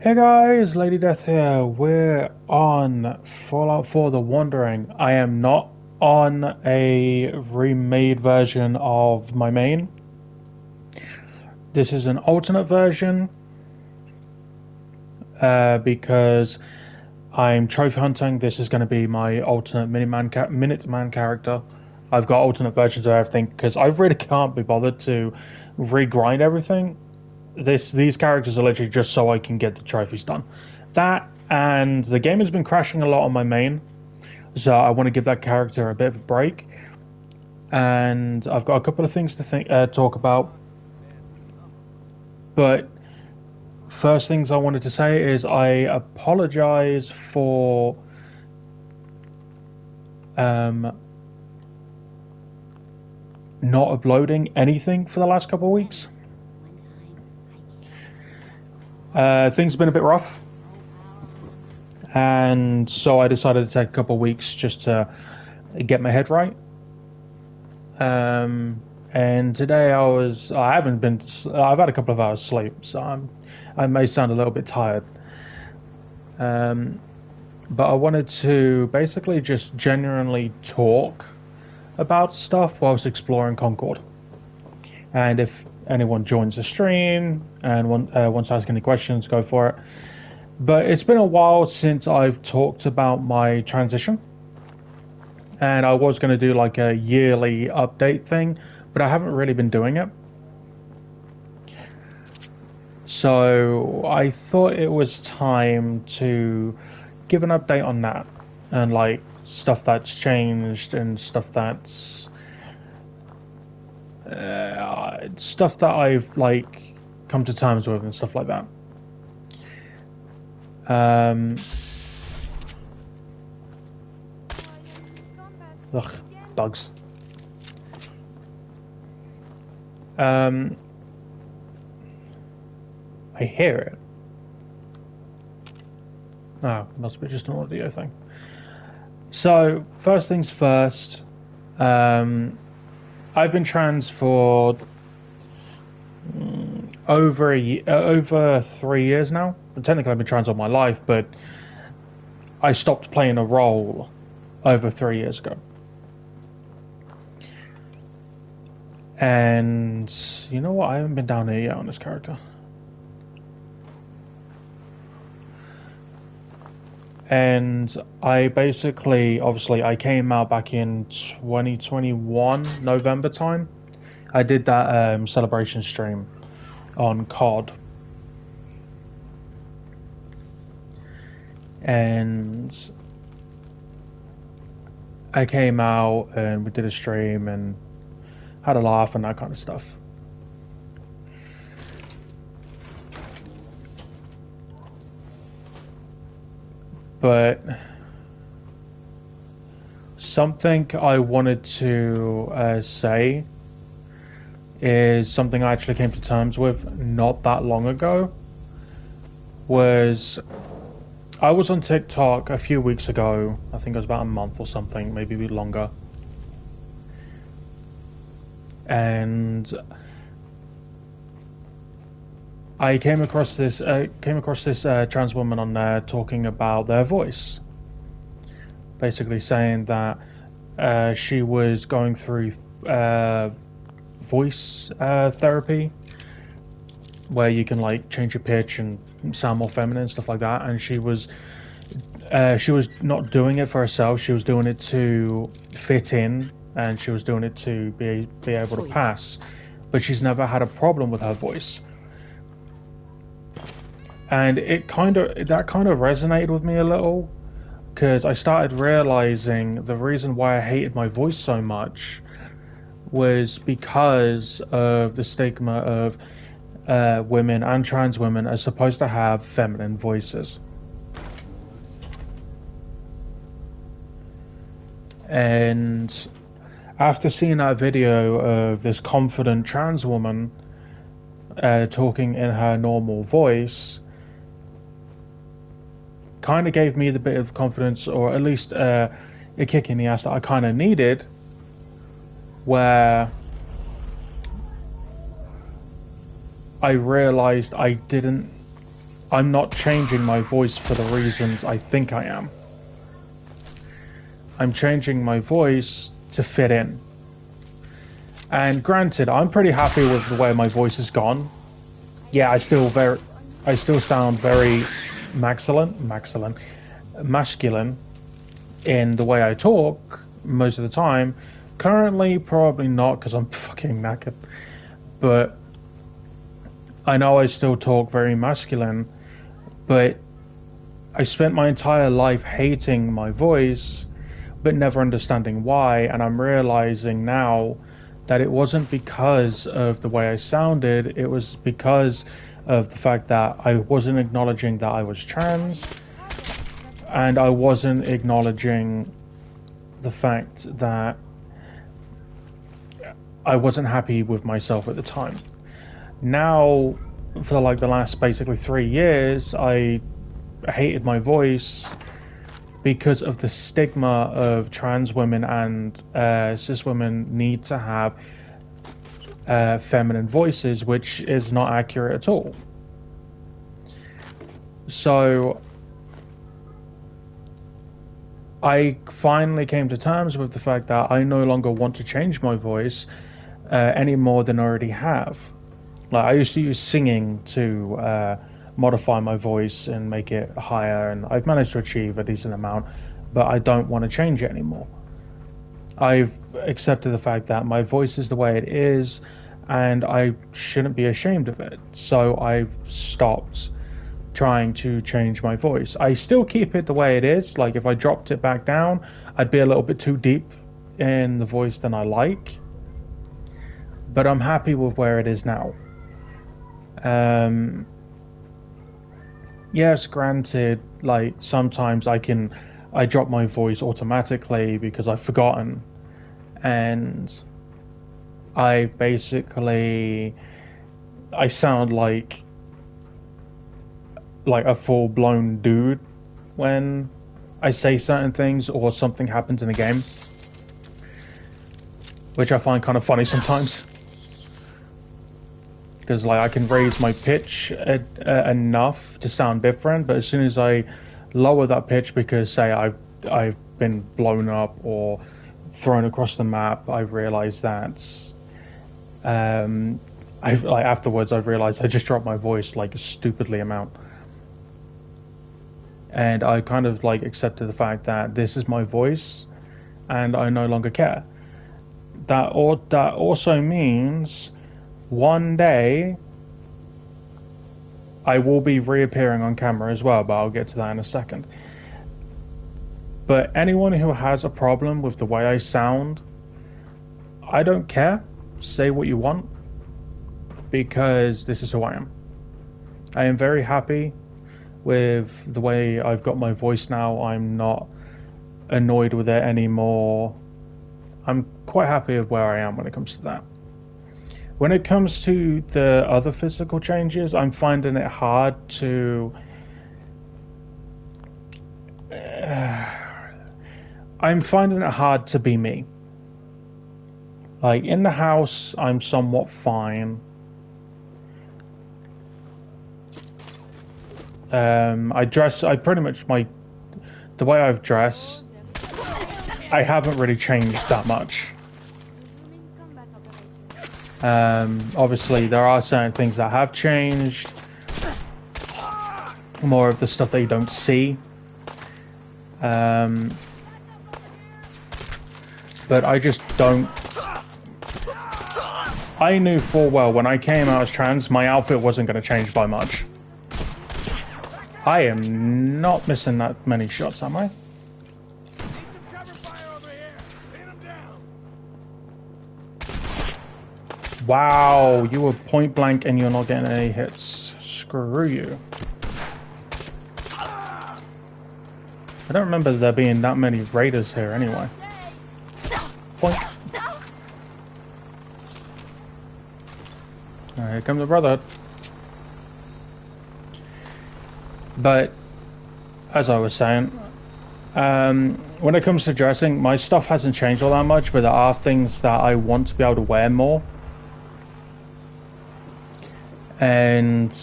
Hey guys, Lady Death here. We're on Fallout 4 The Wandering. I am not on a remade version of my main. This is an alternate version because I'm trophy hunting. This is going to be my alternate Minuteman character. I've got alternate versions of everything because I really can't be bothered to regrind everything. These characters are literally just so I can get the trophies done. That and the game has been crashing a lot on my main, so I want to give that character a bit of a break. And I've got a couple of things to talk about. But first things I wanted to say is I apologize for not uploading anything for the last couple of weeks. Things have been a bit rough, and so I decided to take a couple of weeks just to get my head right. And today I've had a couple of hours sleep, so I may sound a little bit tired. But I wanted to basically just genuinely talk about stuff whilst exploring Concord. And if anyone joins the stream and wants to ask any questions, go for it. But it's been a while since I've talked about my transition. And I was going to do like a yearly update thing, but I haven't really been doing it. So I thought it was time to give an update on that and like stuff that's changed and stuff that I've like come to terms with and stuff like that. Ugh, bugs. I hear it. Oh, must be just an audio thing. So, first things first, I've been trans for over 3 years now. Technically, I've been trans all my life, but I stopped playing a role over 3 years ago. And you know what? I haven't been down here yet on this character. And I basically, obviously, I came out back in 2021, November time. I did that celebration stream on COD. And I came out and we did a stream and had a laugh and that kind of stuff. But something I wanted to say is something I actually came to terms with not that long ago. Was I was on TikTok a few weeks ago. I think it was about a month or something, maybe a bit longer. And I came across this trans woman on there talking about their voice, basically saying that she was going through voice therapy, where you can like change your pitch and sound more feminine and stuff like that. And she was not doing it for herself; she was doing it to fit in, and she was doing it to be able to pass. But she's never had a problem with her voice. And that kind of resonated with me a little, because I started realizing the reason why I hated my voice so much was because of the stigma of women and trans women are supposed to have feminine voices. And after seeing that video of this confident trans woman talking in her normal voice, kind of gave me the bit of confidence, or at least a kick in the ass that I kind of needed, where I realized I I'm not changing my voice for the reasons I think I am. I'm changing my voice to fit in. And granted, I'm pretty happy with the way my voice has gone. Yeah, I still sound very masculine in the way I talk most of the time. Currently, probably not because I'm fucking knackered. But I know I still talk very masculine, but I spent my entire life hating my voice, but never understanding why, and I'm realizing now that it wasn't because of the way I sounded, it was because of the fact that I wasn't acknowledging that I was trans, and I wasn't acknowledging the fact that I wasn't happy with myself at the time. Now, for like the last basically 3 years, I hated my voice because of the stigma of trans women and cis women need to have feminine voices, which is not accurate at all. So I finally came to terms with the fact that I no longer want to change my voice any more than I already have. Like, I used to use singing to modify my voice and make it higher, and I've managed to achieve a decent amount, but I don't want to change it anymore. I've accepted the fact that my voice is the way it is, and I shouldn't be ashamed of it. So I've stopped trying to change my voice. I still keep it the way it is. Like, if I dropped it back down, I'd be a little bit too deep in the voice than I like. But I'm happy with where it is now. Yes, granted, like, sometimes I drop my voice automatically because I've forgotten, and I sound like a full-blown dude when I say certain things or something happens in a game, which I find kind of funny sometimes. Because, like, I can raise my pitch enough to sound different, but as soon as I lower that pitch because, say, I've been blown up or thrown across the map, I've realized that afterwards I've realized I just dropped my voice like a stupidly amount. And I kind of like accepted the fact that this is my voice and I no longer care. That also means one day I will be reappearing on camera as well, but I'll get to that in a second. But anyone who has a problem with the way I sound, I don't care. Say what you want, because this is who I am. I am very happy with the way I've got my voice now. I'm not annoyed with it anymore. I'm quite happy with where I am when it comes to that. When it comes to the other physical changes, I'm finding it hard to... I'm finding it hard to be me. Like, in the house, I'm somewhat fine. The way I've dressed, I haven't really changed that much. Obviously, there are certain things that have changed. More of the stuff that you don't see. But I just don't... I knew full well when I came out as trans, my outfit wasn't going to change by much. I am not missing that many shots, am I? Wow, you were point blank and you're not getting any hits. Screw you. I don't remember there being that many raiders here anyway. Point. Alright, here comes the Brotherhood. But, as I was saying, when it comes to dressing, my stuff hasn't changed all that much, but there are things that I want to be able to wear more. And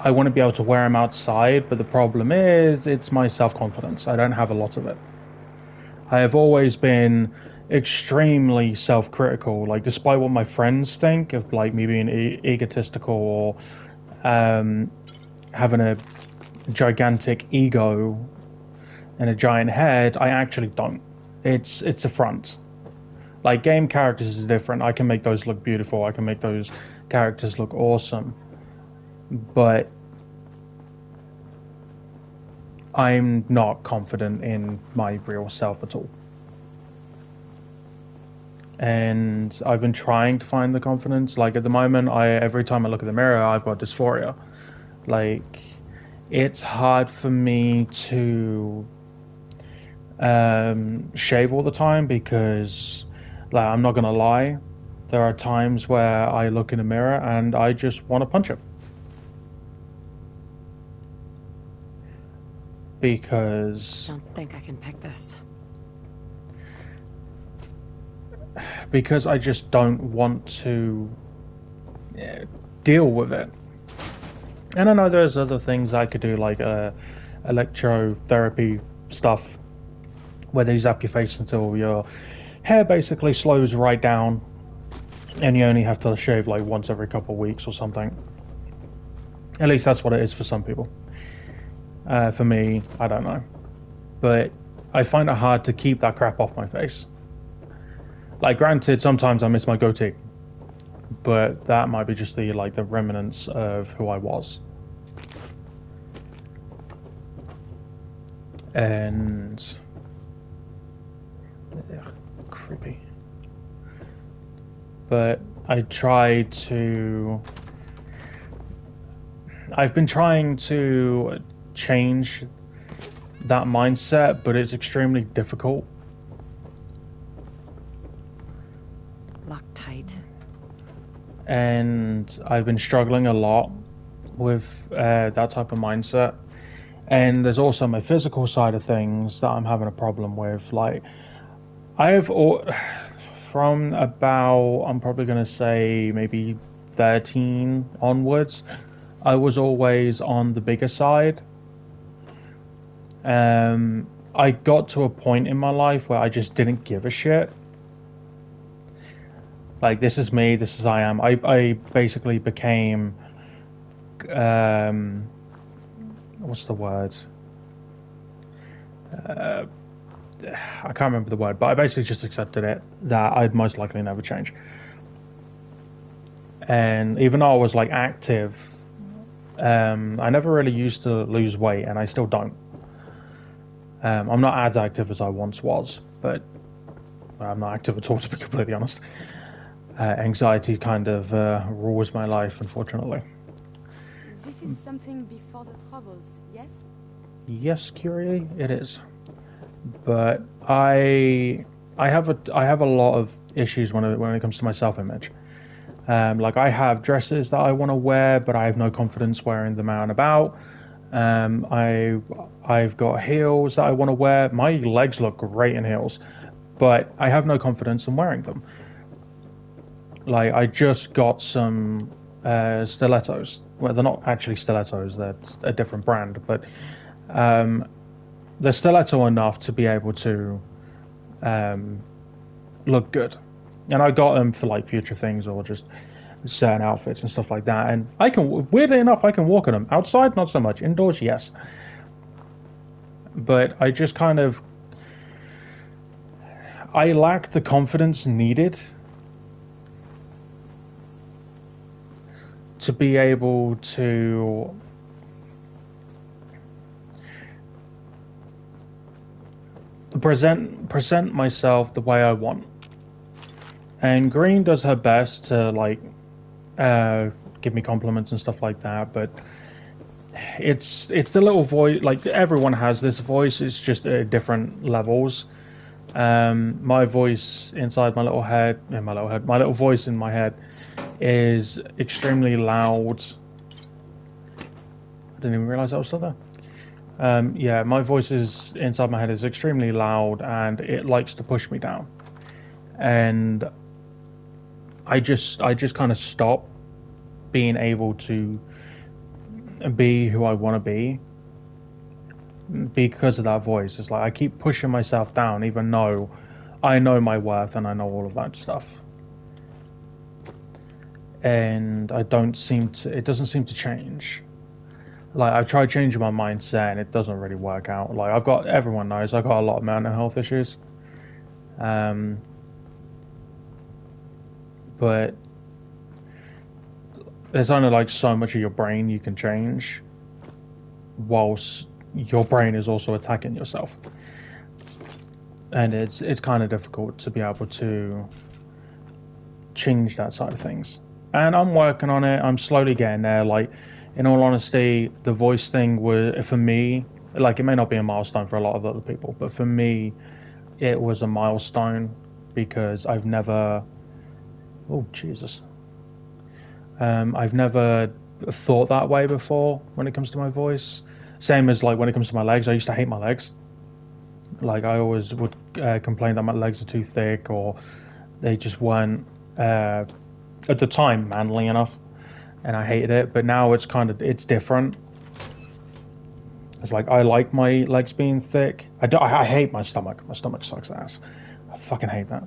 I want to be able to wear them outside, but the problem is it's my self-confidence. I don't have a lot of it. I have always been extremely self-critical, like despite what my friends think of like me being egotistical or having a gigantic ego and a giant head, I actually don't. It's a front. Like game characters is different. I can make those look beautiful. I can make those characters look awesome. But I'm not confident in my real self at all. And I've been trying to find the confidence. Like at the moment, I every time I look in the mirror, I've got dysphoria. Like it's hard for me to shave all the time because, like, I'm not gonna lie, there are times where I look in a mirror and I just want to punch it because Don't think I can pick this. I just don't want to deal with it. And I know there's other things I could do, like electrotherapy stuff, where they zap your face until your hair basically slows right down, and you only have to shave like once every couple of weeks or something. At least that's what it is for some people. For me, I don't know. But I find it hard to keep that crap off my face. Like, granted, sometimes I miss my goatee, but that might be just the remnants of who I was. And creepy. But I've been trying to change that mindset, but it's extremely difficult. Tight. And I've been struggling a lot with that type of mindset. And there's also my physical side of things that I'm having a problem with. Like, from about, I'm probably going to say maybe 13 onwards, I was always on the bigger side. I got to a point in my life where I just didn't give a shit. Like, this is me, this is I am. I basically became, what's the word? I can't remember the word, but I basically just accepted it, that I'd most likely never change. And even though I was like active, I never really used to lose weight, and I still don't. I'm not as active as I once was, but I'm not active at all, to be completely honest. Anxiety kind of rules my life, unfortunately. This is something before the troubles, yes? Yes, Curie, it is. But I have a lot of issues when it comes to my self-image. Like, I have dresses that I want to wear, but I have no confidence wearing them out and about. I've got heels that I want to wear. My legs look great in heels, but I have no confidence in wearing them. Like, I just got some stilettos. Well, they're not actually stilettos, they're a different brand, but they're stiletto enough to be able to look good. And I got them for like future things or just certain outfits and stuff like that. And weirdly enough, I can walk in them. Outside, not so much. Indoors, yes. But I just I lack the confidence needed to be able to present myself the way I want. And Green does her best to give me compliments and stuff like that, but it's the little voice. Like, everyone has this voice, it's just at different levels. My voice inside my little voice in my head is extremely loud. I didn't even realize I was still there. Yeah, my voice is inside my head is extremely loud, and it likes to push me down. And I just kind of stop being able to be who I want to be because of that voice. It's like I keep pushing myself down, even though I know my worth and I know all of that stuff. And it doesn't seem to change. Like, I've tried changing my mindset and it doesn't really work out. Like, everyone knows I've got a lot of mental health issues. But there's only like so much of your brain you can change whilst your brain is also attacking yourself. And it's kind of difficult to be able to change that side of things. And I'm working on it. I'm slowly getting there. Like, in all honesty, the voice thing was, for me, like, it may not be a milestone for a lot of other people, but for me, it was a milestone because I've never... Oh, Jesus. I've never thought that way before when it comes to my voice. Same as, like, when it comes to my legs. I used to hate my legs. Like, I always would complain that my legs are too thick, or they just weren't, at the time, manly enough. And I hated it, but now it's different. It's like, I like my legs being thick. I hate my stomach. My stomach sucks ass. I fucking hate that.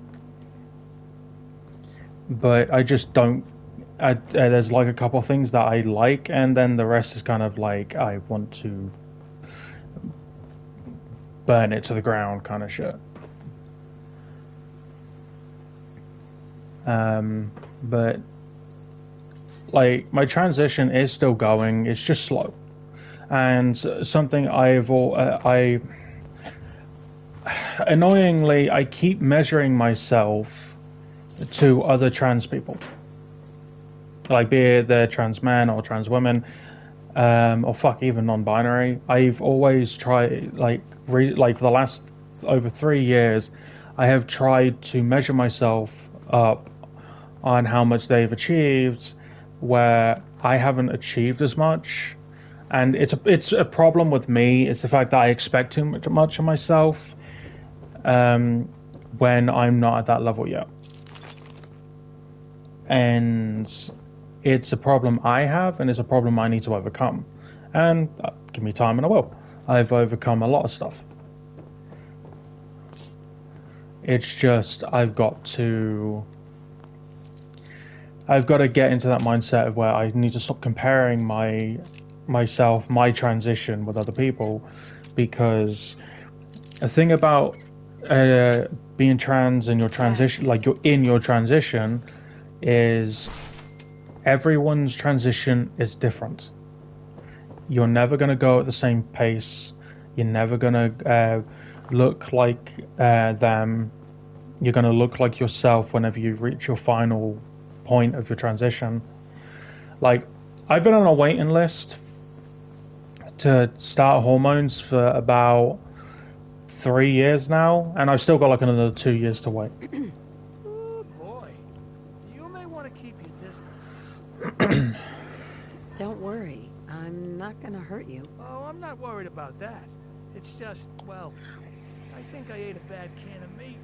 But I just don't... there's like a couple of things that I like, and then the rest is kind of like, I want to burn it to the ground kind of shit. But like, my transition is still going. It's just slow, and something annoyingly, I keep measuring myself to other trans people, like, be it they're trans men or trans women, or fuck, even non-binary. I've always tried, like, for the last over 3 years, I have tried to measure myself up on how much they've achieved, where I haven't achieved as much. And it's a problem with me. It's the fact that I expect too much of myself when I'm not at that level yet. And it's a problem I have, and it's a problem I need to overcome. And give me time and I will. I've overcome a lot of stuff. It's just I've got to get into that mindset of where I need to stop comparing my transition with other people, because the thing about being trans and your transition, like, you're in your transition, is everyone's transition is different. You're never going to go at the same pace. You're never going to look like them. You're going to look like yourself whenever you reach your final point of your transition. Like, I've been on a waiting list to start hormones for about 3 years now, and I've still got like another 2 years to wait. Oh boy, you may want to keep your distance. Don't worry, I'm not gonna hurt you. Oh, I'm not worried about that. It's just, well, I think I ate a bad can of meat.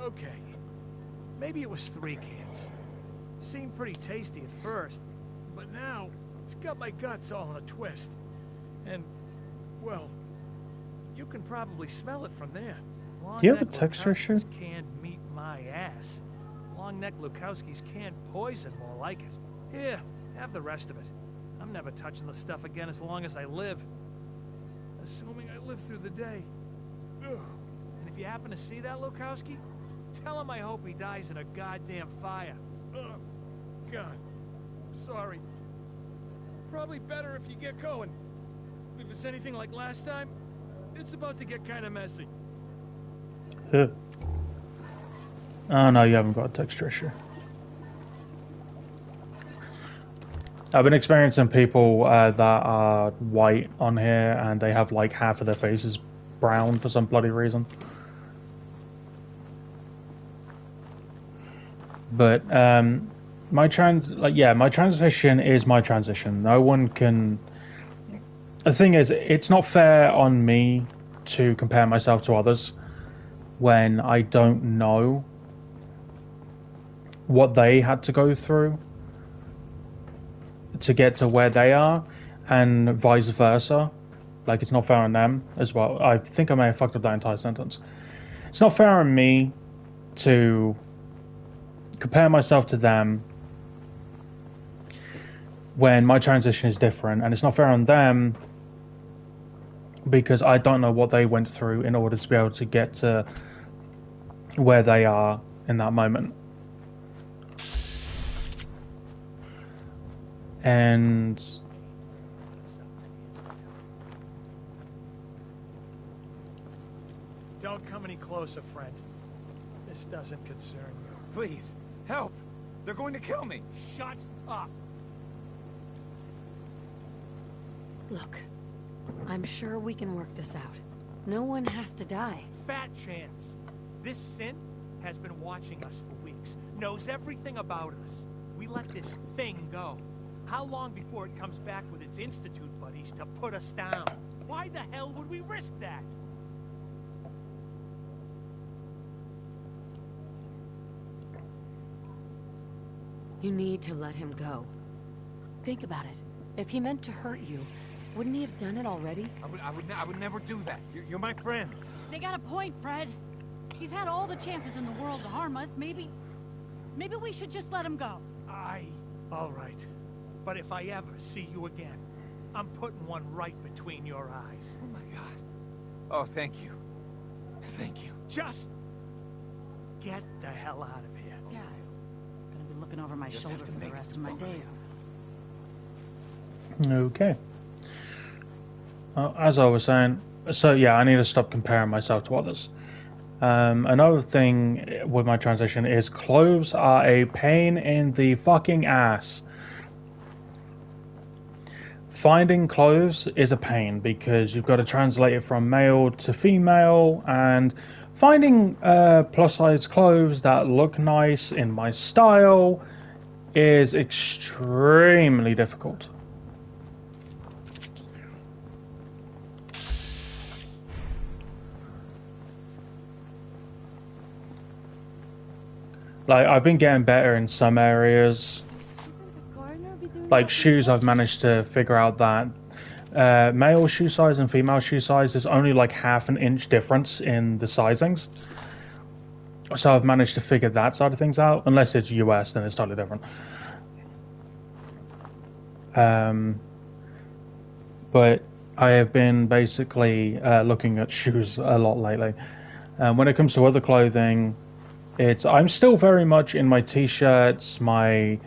Okay, maybe it was 3 cans. Seemed pretty tasty at first, but now it's got my guts all in a twist. And, well, you can probably smell it from there. Do you have a texture issue? Canned meat my ass. Long-neck Lukowski's canned poison, more like it. Here, have the rest of it. I'm never touching the stuff again as long as I live. Assuming I live through the day. Ugh. And if you happen to see that Lukowski, tell him I hope he dies in a goddamn fire. Ugh. God. Sorry. Probably better if you get going. If it's anything like last time, it's about to get kind of messy. Oh no, you haven't got a texture issue. I've been experiencing people that are white on here, and they have like half of their faces brown for some bloody reason. But my transition is my transition. No one can. The thing is, it's not fair on me to compare myself to others when I don't know what they had to go through. to get to where they are, and vice versa. Like, it's not fair on them as well. I think I may have fucked up that entire sentence. It's not fair on me to compare myself to them when my transition is different, and it's not fair on them because I don't know what they went through in order to be able to get to where they are in that moment. And Don't come any closer, friend. This doesn't concern you. Please, help! They're going to kill me! Shut up! Look, I'm sure we can work this out. No one has to die. Fat chance. This synth has been watching us for weeks, knows everything about us. We let this thing go. How long before it comes back with its Institute buddies to put us down? Why the hell would we risk that? You need to let him go. Think about it. If he meant to hurt you, wouldn't he have done it already? I would never do that. You're my friends. They got a point, Fred. He's had all the chances in the world to harm us. Maybe we should just let him go. All right. But if I ever see you again, I'm putting one right between your eyes. Oh my God. Oh, thank you. Thank you. Just get the hell out of here. Yeah. Gonna be looking over my Just shoulder have to for the make rest it of my over. days. okay. As I was saying, so yeah, I need to stop comparing myself to others. Another thing with my transition is clothes are a pain in the fucking ass. Finding clothes is a pain because you've got to translate it from male to female, and finding plus size clothes that look nice in my style is extremely difficult. Like, I've been getting better in some areas. Shouldn't the coroner be doing Like that shoes, I've instead? managed to figure out that male shoe size and female shoe size is only like half an inch difference in the sizings. So I've managed to figure that side of things out. Unless it's US, then it's totally different. But I have been basically looking at shoes a lot lately. When it comes to other clothing, I'm still very much in my t-shirts, my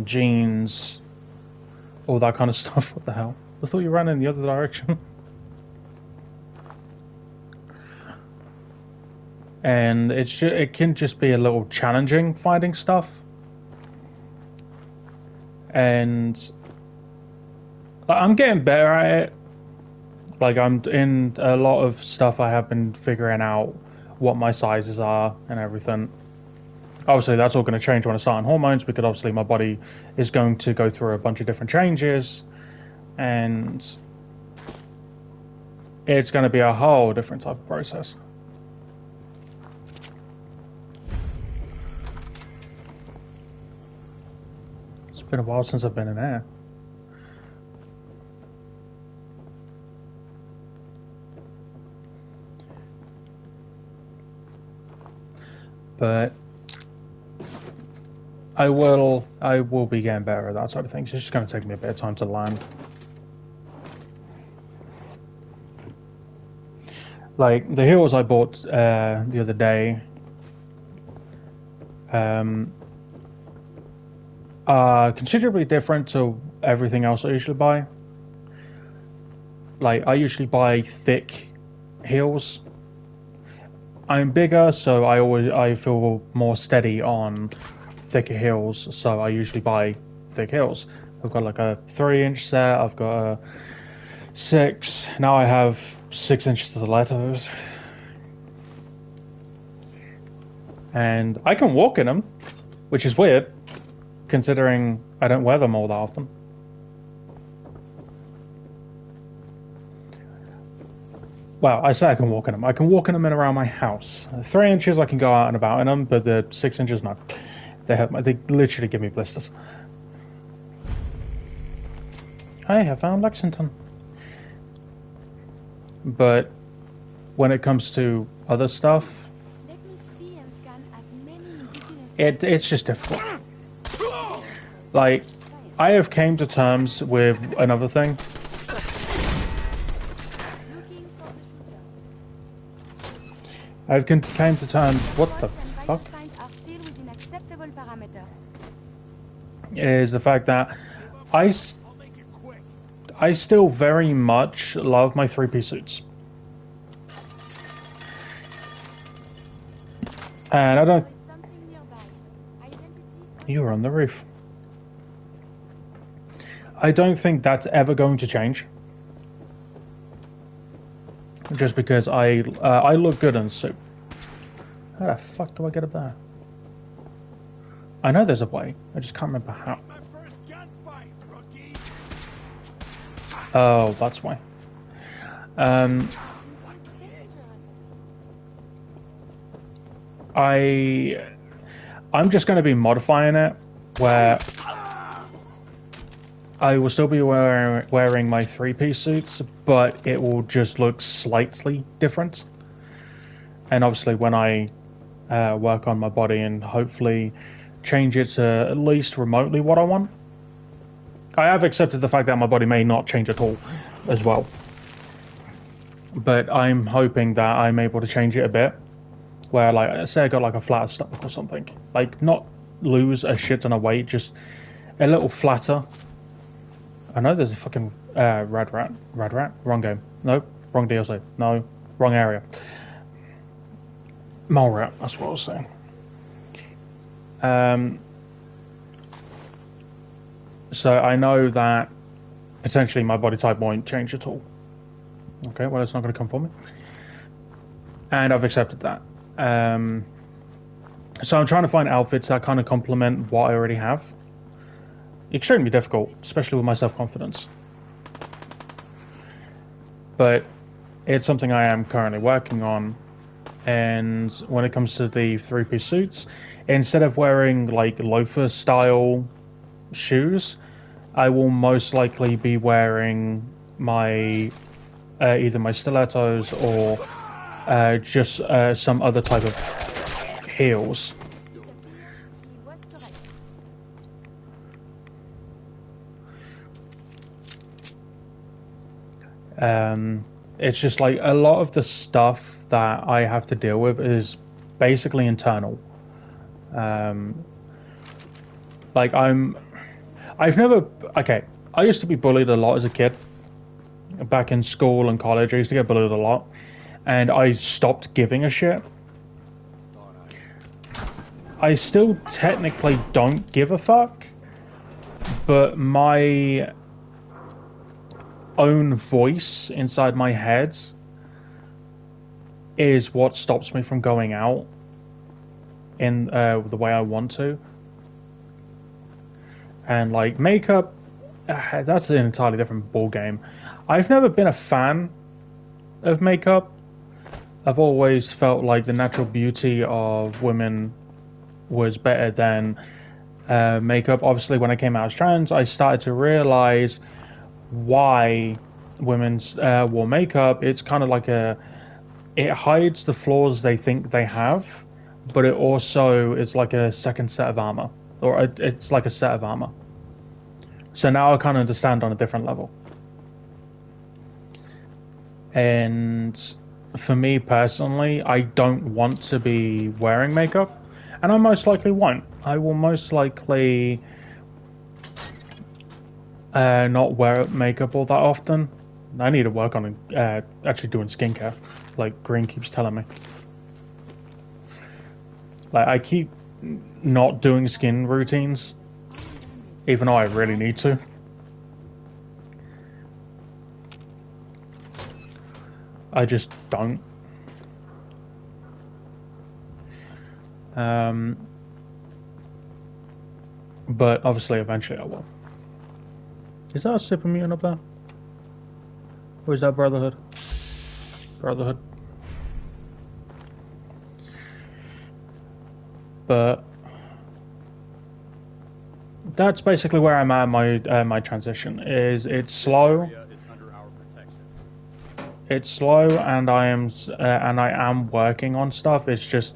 jeans, all that kind of stuff. What the hell? I thought you ran in the other direction. And it can just be a little challenging finding stuff. And I'm getting better at it. Like, I'm in a lot of stuff I have been figuring out what my sizes are and everything. Obviously, that's all going to change when I start on hormones, because obviously my body is going to go through a bunch of different changes, and it's going to be a whole different type of process. It's been a while since I've been in air. But I will be getting better at that sort of things. It's just going to take me a bit of time to learn. Like, the heels I bought the other day are considerably different to everything else I usually buy. Like, I usually buy thick heels. I'm bigger, so I feel more steady on thicker heels, so I usually buy thick heels. I've got like a 3-inch set, I've got a 6, now I have 6 inches to the letters. And I can walk in them, which is weird, considering I don't wear them all that often. Well, I say I can walk in them. I can walk in them and around my house. 3 inches I can go out and about in them, but the 6 inches, no. They literally give me blisters. I have found Lexington. But when it comes to other stuff, Let me see and scan as many indigenous it's just difficult. Like, I have came to terms with another thing. looking for the shooter. I've came to terms. What the Pulse and fuck? vital signs are still within acceptable parameters. Is the fact that I still very much love my 3-piece suits. And I don't... There is something nearby. Identity You're on the roof. I don't think that's ever going to change. Just because I look good in a suit. How the fuck do I get up there? I know there's a way. I just can't remember how. My first gunfight, rookie. Oh, that's why. I'm just going to be modifying it where I will still be wearing my 3-piece suits, but it will just look slightly different. And obviously when I work on my body and hopefully change it to at least remotely what I want. I have accepted the fact that my body may not change at all as well. But I'm hoping that I'm able to change it a bit. Where, like, say I got like a flatter stomach or something. Like, not lose a shit ton of weight, just a little flatter. I know there's a fucking Rad Rat. Wrong game. No, wrong DLC. No, wrong area. Mole Rat, that's what I was saying. So I know that potentially my body type won't change at all. Okay, well, it's not going to come for me. And I've accepted that. So I'm trying to find outfits that kind of complement what I already have. Extremely difficult, especially with my self-confidence. But it's something I am currently working on. And when it comes to the 3-piece suits, instead of wearing like loafer style shoes, I will most likely be wearing my either my stilettos or just some other type of heels. He was correct. It's just like a lot of the stuff that I have to deal with is basically internal. Like I used to be bullied a lot as a kid. Back in school and college, I used to get bullied a lot. And I stopped giving a shit. I still technically don't give a fuck. But my own voice inside my head is what stops me from going out in the way I want to. And like makeup, that's an entirely different ball game. I've never been a fan of makeup. I've always felt like the natural beauty of women was better than makeup. Obviously, when I came out as trans, I started to realize why women wore makeup. It's kind of like it hides the flaws they think they have, but it also is like a second set of armor, or it's like a set of armor. So now I kind of understand on a different level. And for me personally, I don't want to be wearing makeup, and I most likely won't. I will most likely not wear makeup all that often. I need to work on actually doing skincare, like Green keeps telling me. Like, I keep not doing skin routines, even though I really need to. I just don't. But obviously, eventually I will. Is that a super mutant up there? Or is that Brotherhood? Brotherhood. But that's basically where I'm at. My transition it's slow. It's slow, and I am working on stuff. It's just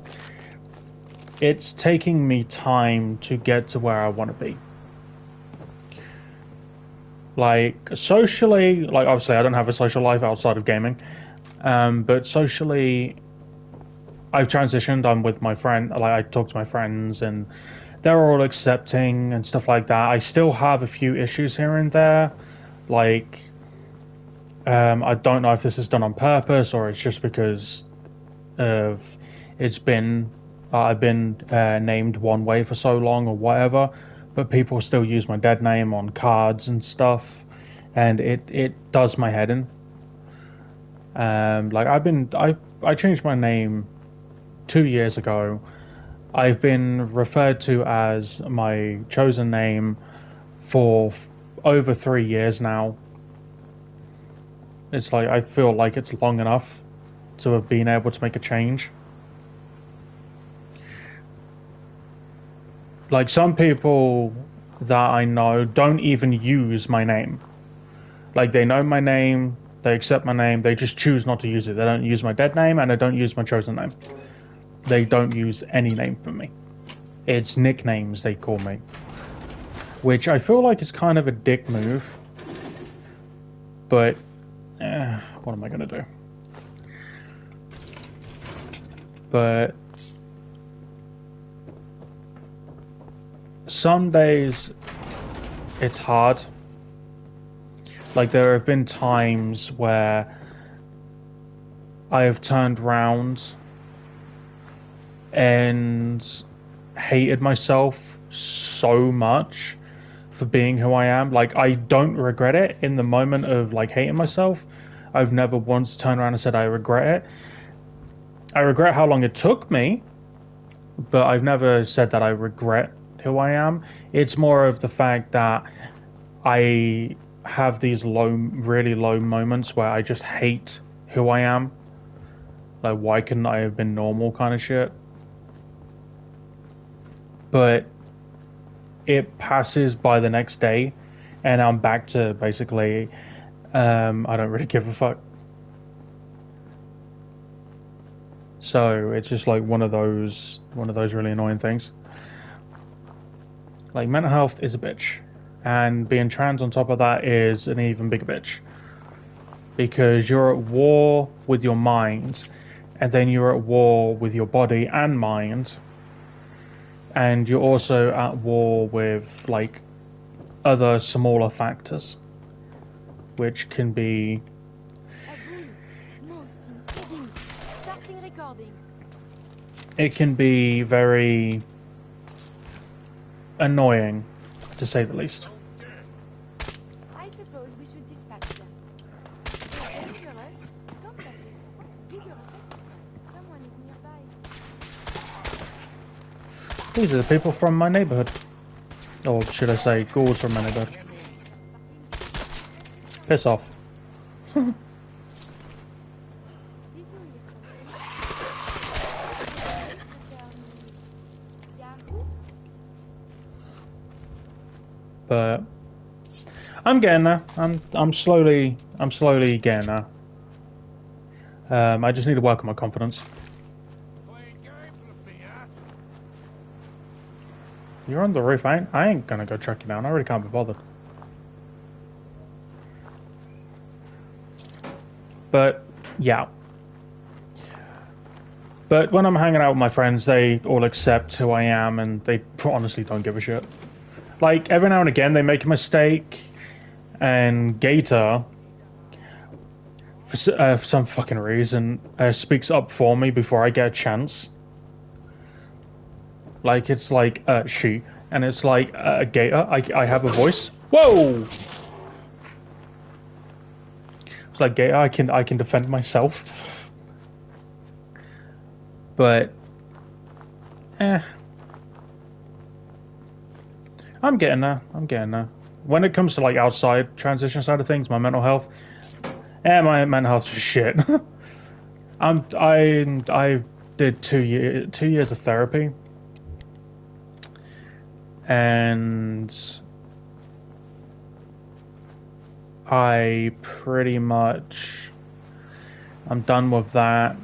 it's taking me time to get to where I want to be. Like socially, like obviously I don't have a social life outside of gaming, but socially, I've transitioned. I'm with my friend. Like I talk to my friends, and they're all accepting and stuff like that. I still have a few issues here and there, like. I don't know if this is done on purpose or it's just because of I've been named one way for so long or whatever, but people still use my dead name on cards and stuff, and it does my head in. Like I changed my name 2 years ago. I've been referred to as my chosen name for over 3 years now. It's like I feel like it's long enough to have been able to make a change. Like some people that I know don't even use my name. Like they know my name, they accept my name, they just choose not to use it. They don't use my dead name and they don't use my chosen name. They don't use any name for me. It's nicknames they call me. Which I feel like is kind of a dick move. But what am I gonna do? But some days it's hard. Like there have been times where I have turned round and hated myself so much for being who I am. Like I don't regret it in the moment of like hating myself. I've never once turned around and said I regret it. I regret how long it took me, but I've never said that I regret who I am. It's more of the fact that I have these really low moments where I just hate who I am. Like, why couldn't I have been normal kind of shit? But it passes by the next day, and I'm back to basically, I don't really give a fuck. So it's just like one of those really annoying things. Like mental health is a bitch, and being trans on top of that is an even bigger bitch. Because you're at war with your mind, and then you're at war with your body and mind, and you're also at war with like other smaller factors, which can be it can be very annoying, to say the least. I suppose we should dispatch them. Dangerous. Don't let this vigorous exercise. Someone is nearby. These are the people from my neighborhood. Or should I say, ghouls from my neighborhood. Piss off. But I'm getting there. I'm slowly getting there. I just need to work on my confidence. You're on the roof. I ain't gonna go track you down. I really can't be bothered. But yeah. But when I'm hanging out with my friends, they all accept who I am, and they honestly don't give a shit. Like, every now and again, they make a mistake, and Gator, for some fucking reason, speaks up for me before I get a chance. Like, it's like, she, and it's like, Gator, I have a voice. Whoa! It's like, Gator, I can defend myself. But, I'm getting there. When it comes to like outside transition side of things, my mental health, my mental health is shit. I did 2 years of therapy, and I'm done with that.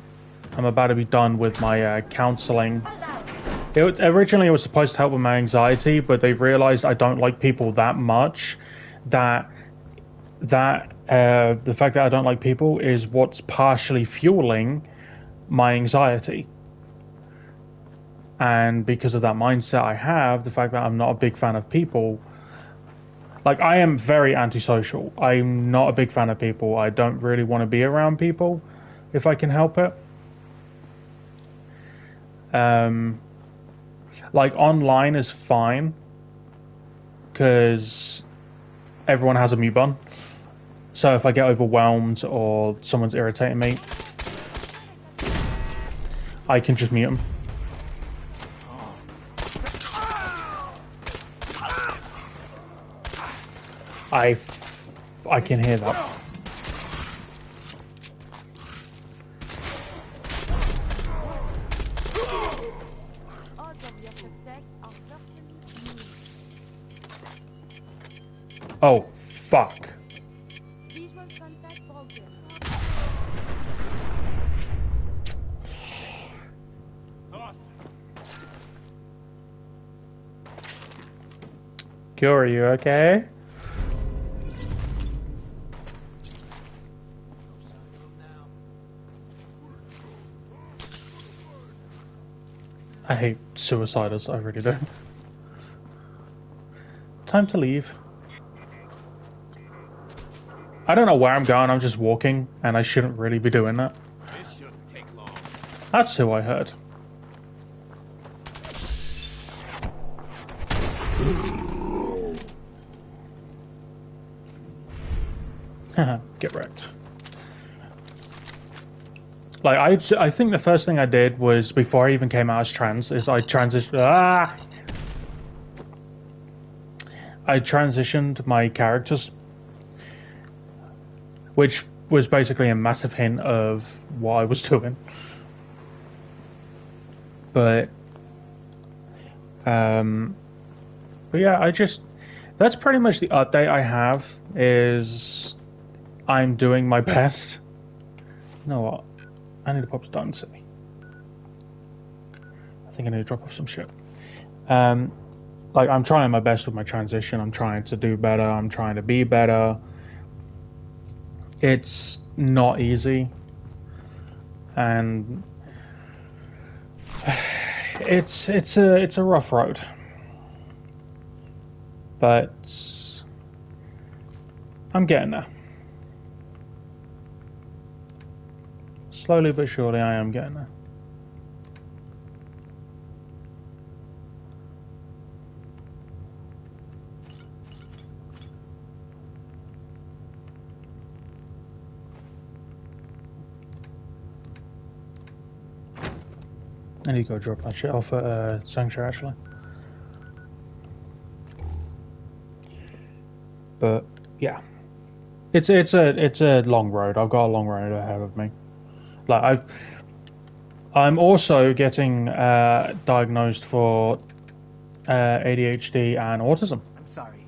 I'm about to be done with my counseling. Originally, it was supposed to help with my anxiety, but they realized I don't like people that much that the fact that I don't like people is what's partially fueling my anxiety. And because of that mindset I have, the fact that I'm not a big fan of people, like, I am very antisocial. I'm not a big fan of people. I don't really want to be around people if I can help it. Like, online is fine because everyone has a mute button. So if I get overwhelmed or someone's irritating me, I can just mute them. I can hear that. Odds of your success are virtually smooth. Oh, fuck. Visual contact broken. Gil, are you okay? I hate suicidals, I really do. Time to leave. I don't know where I'm going, I'm just walking, and I shouldn't really be doing that. This shouldn't take long. That's who I heard. Get wrecked. Like, I think the first thing I did was, before I even came out as trans, is I transitioned my characters, which was basically a massive hint of what I was doing. But yeah, that's pretty much the update I have, is I'm doing my best. You know what? I need to pop to Diamond City. I think I need to drop off some shit. Like, I'm trying my best with my transition. I'm trying to do better. I'm trying to be better. It's not easy. And it's a rough road. But I'm getting there. Slowly but surely I am getting there. I need to go drop that shit off at Sanctuary, actually. But yeah, it's a long road. I've got a long road ahead of me. Like, I'm also getting diagnosed for ADHD and autism. I'm sorry.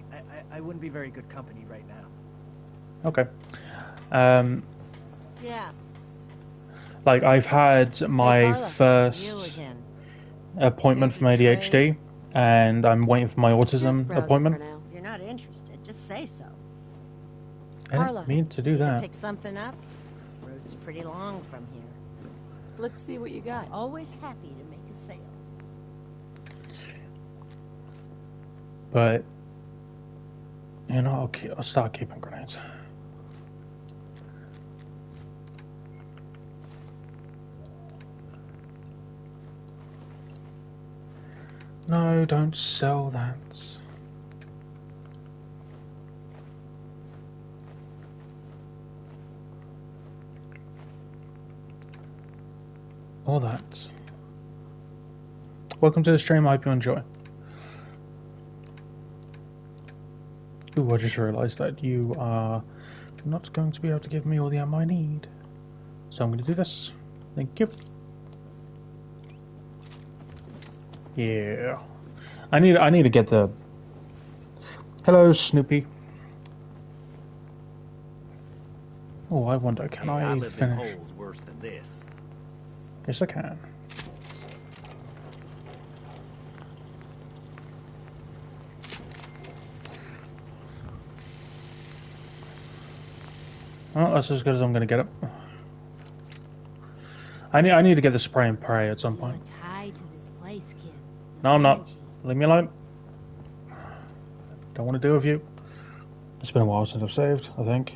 I wouldn't be very good company right now. Okay. Yeah. Like, I've had my Carla, you first again. appointment from ADHD, and I'm waiting for my autism Just browsing appointment. for now. You're not interested. Just say so. I didn't Carla. mean to do Need to that. pick something up? Road's pretty long from here. Let's see what you got. Always happy to make a sale. But, you know, I'll start keeping grenades. No, don't sell that. All that. Welcome to the stream, I hope you enjoy. Ooh, I just realised that you are not going to be able to give me all the ammo I need. So I'm going to do this. Thank you. Yeah. I need to get the. Hello, Snoopy. Oh, I wonder, can Hey, I I lived in finish? holes worse than this. Yes, I can. Well, that's as good as I'm gonna get it. I need to get the spray and pray at some You're point. tied to this place, kid. No, I'm not. Aren't you? Leave me alone. Don't want to deal with you. It's been a while since I've saved, I think.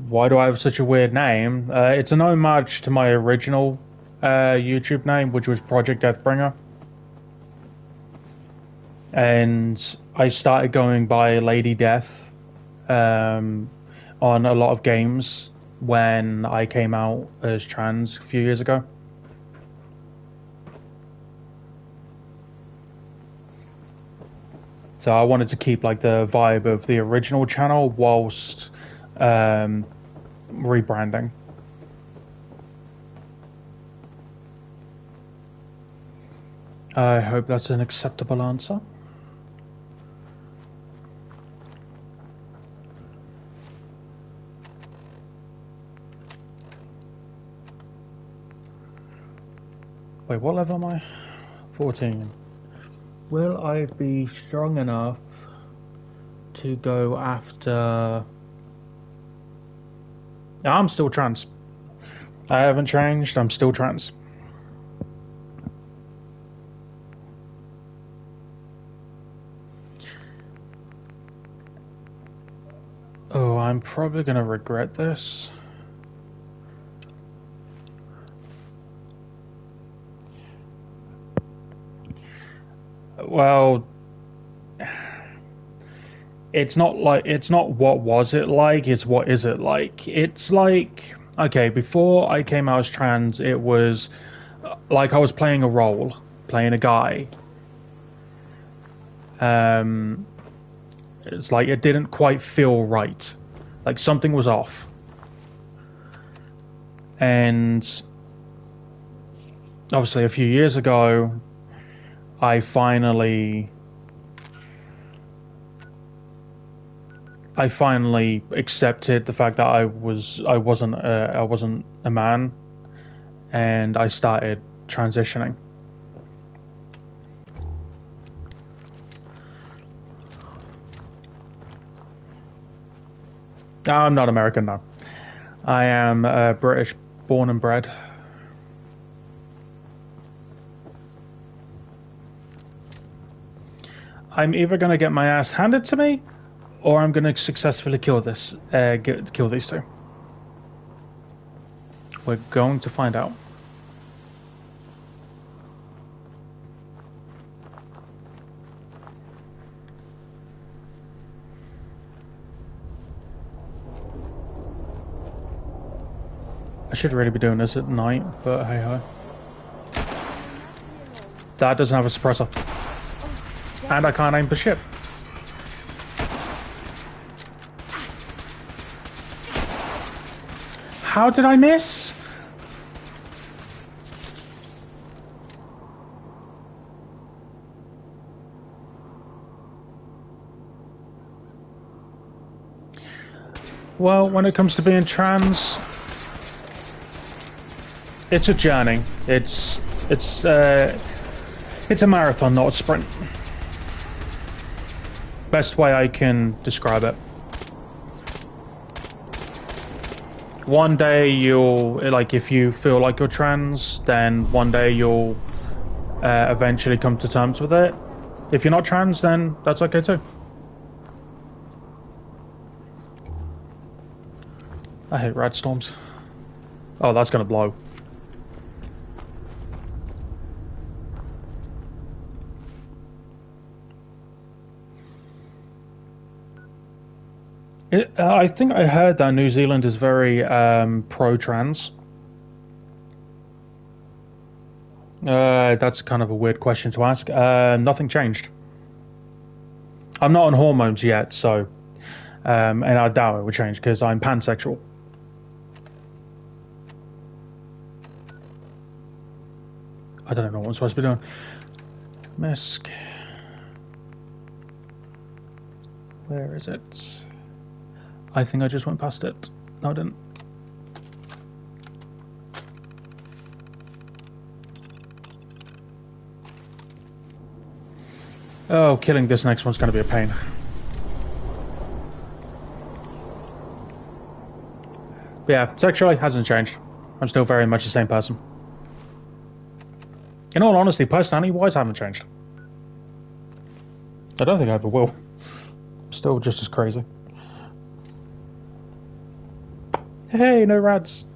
Why do I have such a weird name? It's an homage to my original YouTube name, which was Project Deathbringer. And I started going by Lady Death on a lot of games when I came out as trans a few years ago. So I wanted to keep like the vibe of the original channel whilst rebranding. I hope that's an acceptable answer. Wait, what level am I? 14. Will I be strong enough to go after... I'm still trans. I haven't changed, I'm still trans. Oh, I'm probably gonna regret this. Well, it's not what was it like, it's what is it like. It's like, okay, before I came out as trans, it was like I was playing a role, playing a guy. It's like it didn't quite feel right. Like something was off. And obviously a few years ago, I finally accepted the fact that I wasn't a man, and I started transitioning. No, I'm not American now. I am British, born and bred. I'm either going to get my ass handed to me, or I'm going to successfully kill these two. We're going to find out. I should really be doing this at night, but hey ho. That doesn't have a suppressor. And I can't aim the ship. How did I miss? Well, when it comes to being trans, it's a journey. It's a marathon, not a sprint. Best way I can describe it. One day you'll, like, if you feel like you're trans, then one day you'll eventually come to terms with it. If you're not trans, then that's okay too. I hate red storms. Oh, that's gonna blow. I think I heard that New Zealand is very pro-trans. That's kind of a weird question to ask. Nothing changed. I'm not on hormones yet, so... and I doubt it would change because I'm pansexual. I don't know what I'm supposed to be doing. Misk. Where is it? I think I just went past it. No, I didn't. Oh, killing this next one's going to be a pain. But yeah, sexually hasn't changed. I'm still very much the same person. In all honesty, personality-wise, I haven't changed. I don't think I ever will. I'm still just as crazy. Hey, no rads.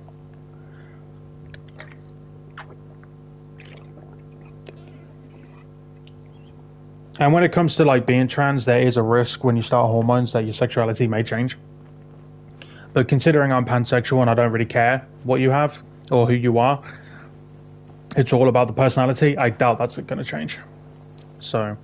And when it comes to like being trans, there is a risk when you start hormones that your sexuality may change. But considering I'm pansexual and I don't really care what you have or who you are, it's all about the personality. I doubt that's going to change. So.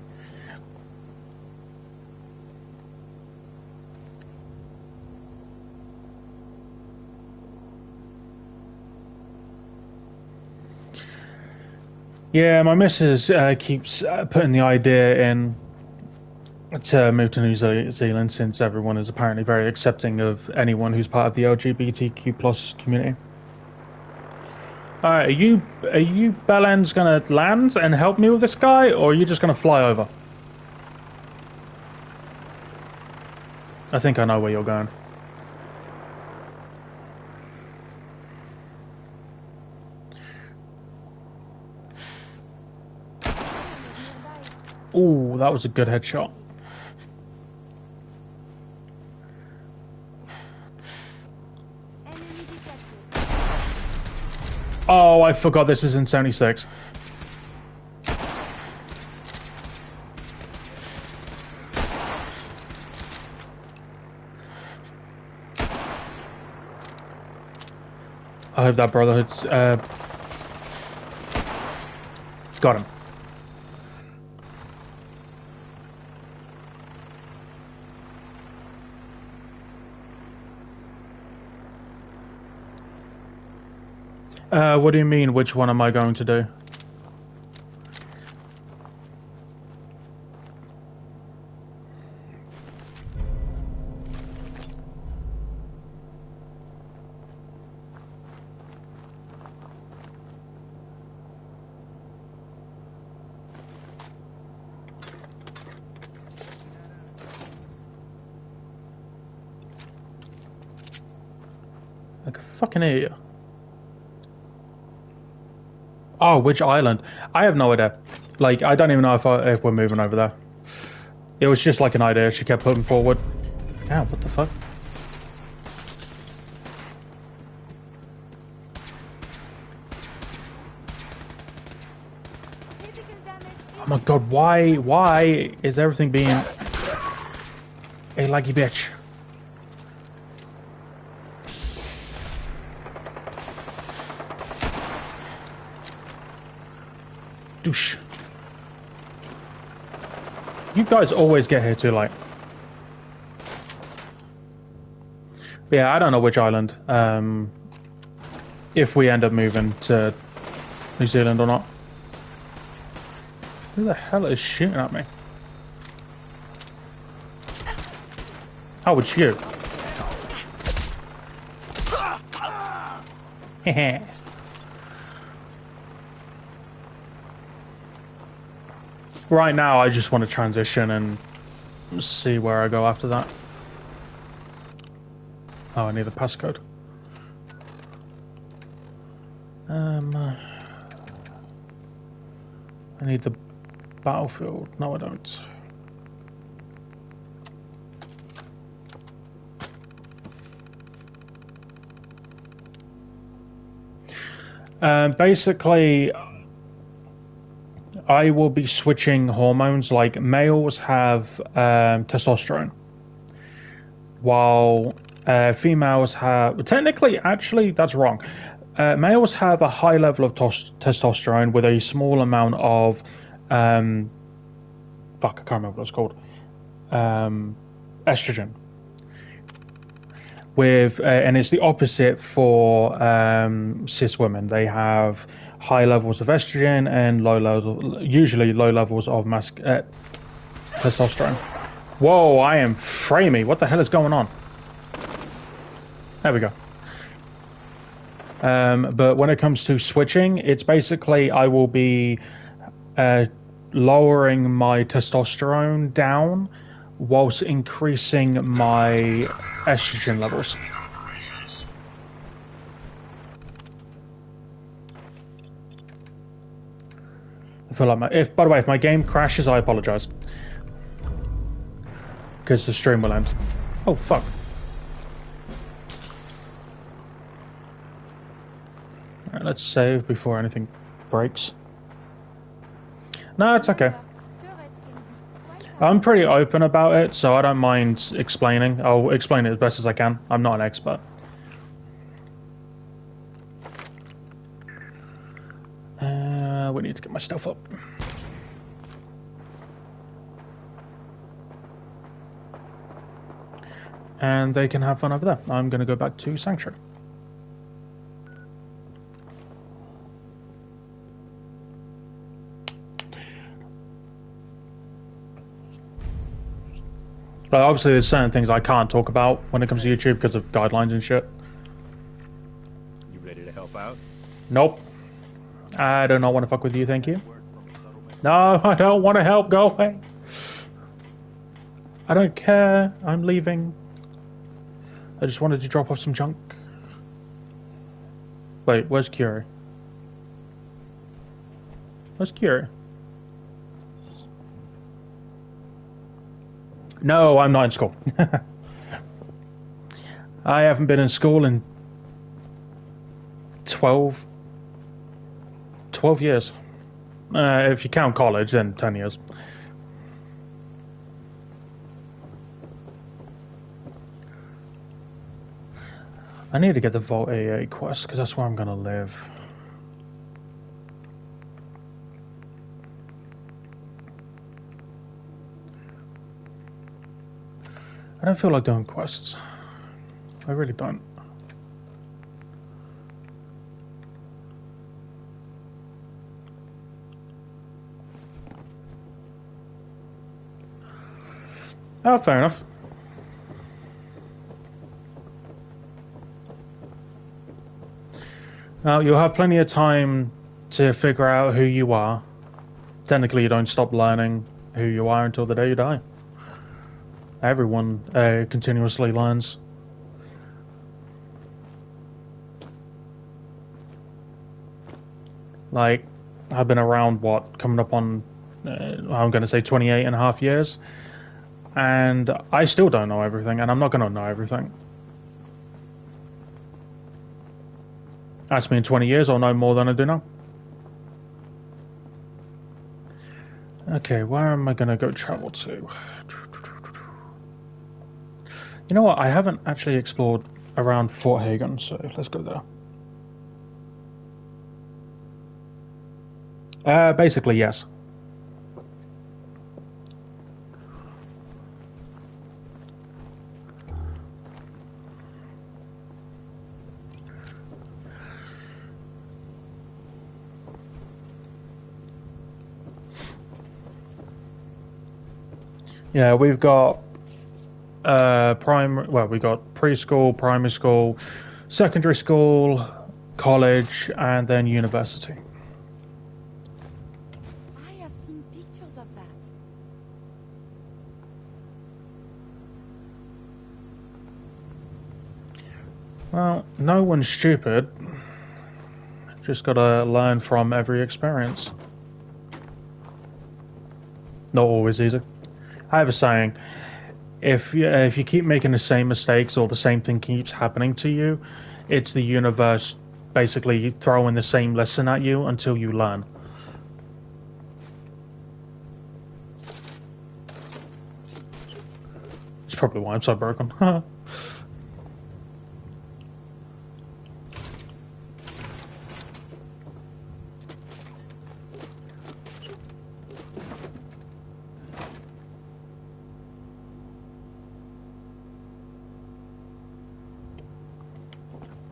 Yeah, my missus keeps putting the idea in to move to New Zealand since everyone is apparently very accepting of anyone who's part of the LGBTQ plus community. Alright, are you Bellend's gonna land and help me with this guy, or are you just gonna fly over? I think I know where you're going. Ooh, that was a good headshot. Oh, I forgot this is in 76. I hope that Brotherhood's got him. What do you mean, which one am I going to do? Like a fucking idiot. Oh, which island? I have no idea. Like, I don't even know if we're moving over there. It was just like an idea she kept putting forward. Yeah, what the fuck? Oh my god, why is everything being a laggy bitch? Douche. You guys always get here too late. But yeah, I don't know which island. If we end up moving to New Zealand or not. Who the hell is shooting at me? Oh, it's you. Hehe. Right now, I just want to transition and see where I go after that. Oh, I need a passcode. I need the battlefield. No, I don't. Basically, I will be switching hormones. Like, males have testosterone, while females have... Technically, actually, that's wrong. Males have a high level of testosterone with a small amount of... fuck, I can't remember what it's called. Estrogen. And it's the opposite for cis women. They have high levels of estrogen and usually low levels of testosterone. Whoa, I am framey. What the hell is going on? There we go. But when it comes to switching, it's basically I will be lowering my testosterone down whilst increasing my estrogen levels. I feel like by the way, if my game crashes, I apologize. Because the stream will end. Oh, fuck. Alright, let's save before anything breaks. No, it's okay. I'm pretty open about it, so I don't mind explaining. I'll explain it as best as I can. I'm not an expert. We need to get my stuff up. And they can have fun over there. I'm going to go back to Sanctuary. But obviously there's certain things I can't talk about when it comes to YouTube because of guidelines and shit. You ready to help out? Nope. I do not want to fuck with you, thank you. No, I don't want to help, go away. I don't care, I'm leaving. I just wanted to drop off some junk. Wait, where's Curie? Where's Curie? No, I'm not in school. I haven't been in school in 12 years. If you count college, then 10 years. I need to get the Vault AA quest, because that's where I'm going to live. I don't feel like doing quests. I really don't. Oh, fair enough. Now, you'll have plenty of time to figure out who you are. Technically, you don't stop learning who you are until the day you die. Everyone continuously learns. Like, I've been around, what, coming up on, I'm going to say 28 and a half years. And I still don't know everything, and I'm not going to know everything. Ask me in 20 years, I'll know more than I do now. Okay, where am I going to go travel to? You know what, I haven't actually explored around Fort Hagen, so let's go there. Basically, yes. Yeah, we've got we got preschool, primary school, secondary school, college, and then university. I have seen pictures of that. Well, no one's stupid. Just gotta learn from every experience. Not always easy. I have a saying, if you keep making the same mistakes or the same thing keeps happening to you, it's the universe basically throwing the same lesson at you until you learn. It's probably why I'm so broken.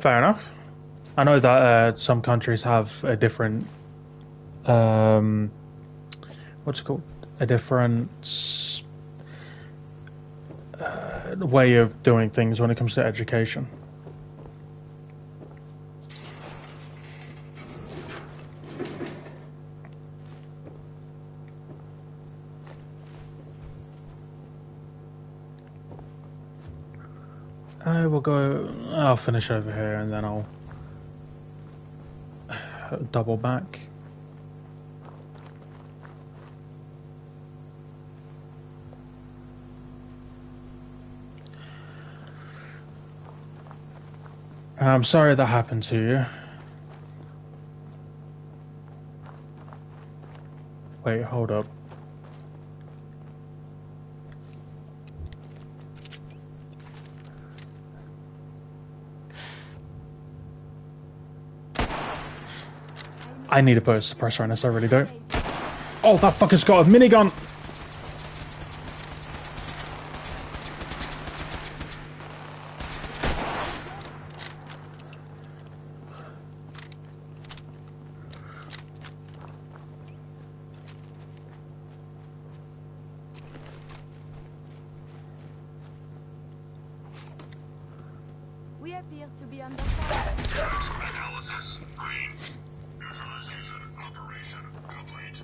Fair enough. I know that some countries have a different, what's it called? A different way of doing things when it comes to education. I will go. I'll finish over here and then I'll double back. I'm sorry that happened to you. Wait, hold up. I need to put a suppressor on this, I really don't. Oh, that fucker's got a minigun! We appear to be under fire. Analysis green. Neutralization operation complete.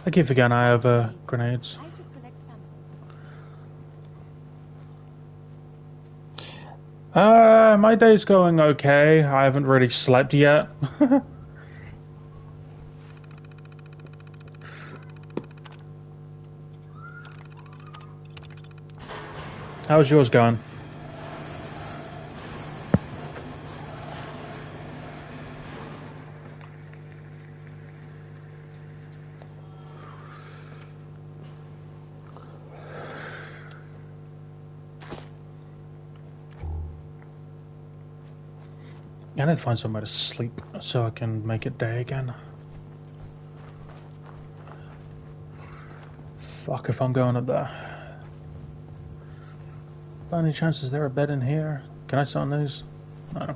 I keep forgetting I have grenades. I should collect samples. My day's going okay. I haven't really slept yet. How's yours going? I need to find somewhere to sleep so I can make it day again. Fuck if I'm going up there. By any chance, is there a bed in here? Can I sit on these? No.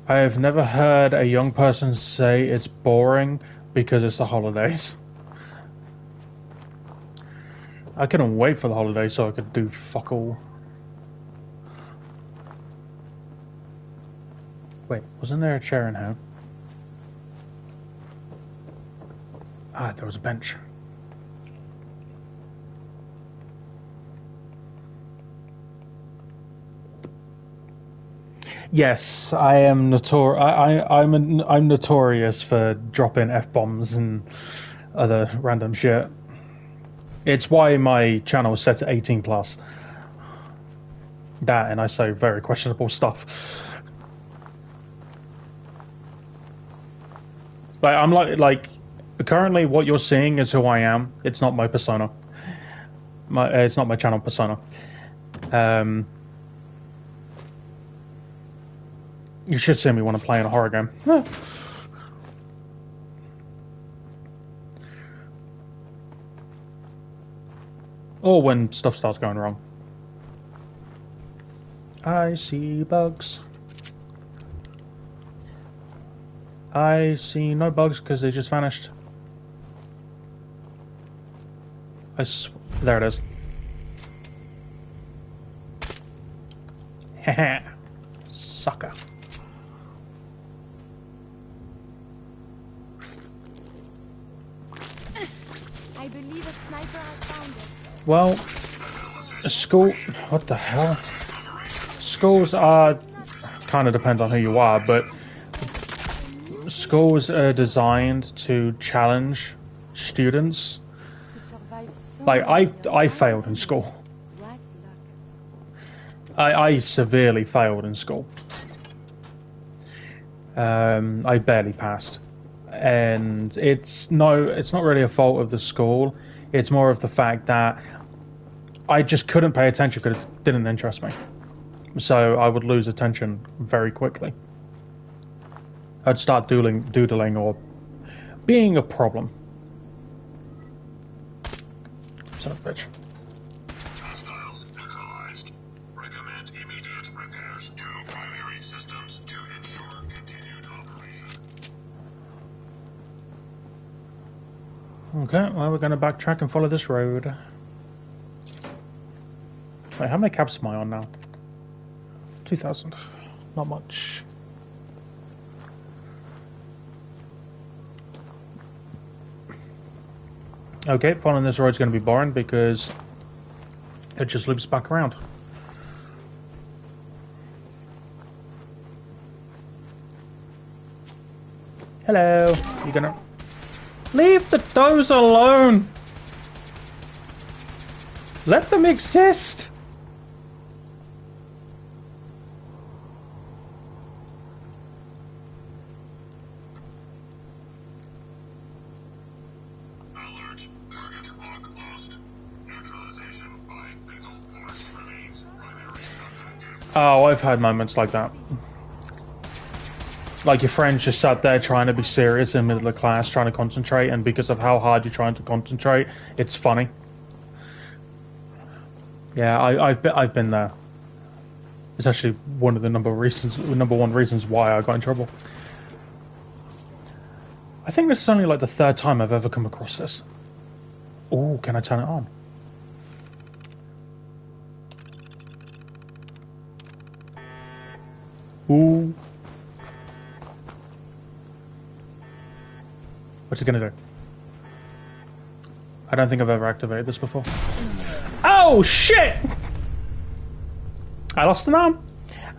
I have never heard a young person say it's boring because it's the holidays. I couldn't wait for the holidays so I could do fuck all. Wait, wasn't there a chair in here? Ah, there was a bench. Yes, I am I'm notorious for dropping F-bombs and other random shit. It's why my channel is set to 18 plus. That and I say very questionable stuff. Like I'm like currently what you're seeing is who I am. It's not my persona. It's not my channel persona. You should see me when I'm playing a horror game. Or when stuff starts going wrong. I see bugs. I see no bugs because they just vanished. There it is. Haha. Sucker. I believe a sniper has found it. Well, a school. What the hell? Schools are kind of depend on who you are, but schools are designed to challenge students. To survive so Like I failed in school. What luck. I severely failed in school. I barely passed, and it's not really a fault of the school. It's more of the fact that I just couldn't pay attention because it didn't interest me. So I would lose attention very quickly. I'd start doodling or being a problem. son of a bitch. Hostiles neutralized. Recommend immediate repairs to primary systems to ensure continued operation. Okay, well, we're going to backtrack and follow this road. Wait, how many caps am I on now? 2,000. Not much. Okay, following this road is going to be boring because it just loops back around. Hello. You gonna leave the doors alone? Let them exist. Alert. Target lock lost. Neutralization by lethal force remains primary objective. Oh, I've had moments like that. Like your friends just sat there trying to be serious in the middle of class, trying to concentrate, and because of how hard you're trying to concentrate, it's funny. Yeah, I've been there. It's actually one of the number one reasons why I got in trouble. I think this is only like the 3rd time I've ever come across this. Oh, can I turn it on? Ooh. What's it gonna do? I don't think I've ever activated this before. Oh shit! I lost an arm,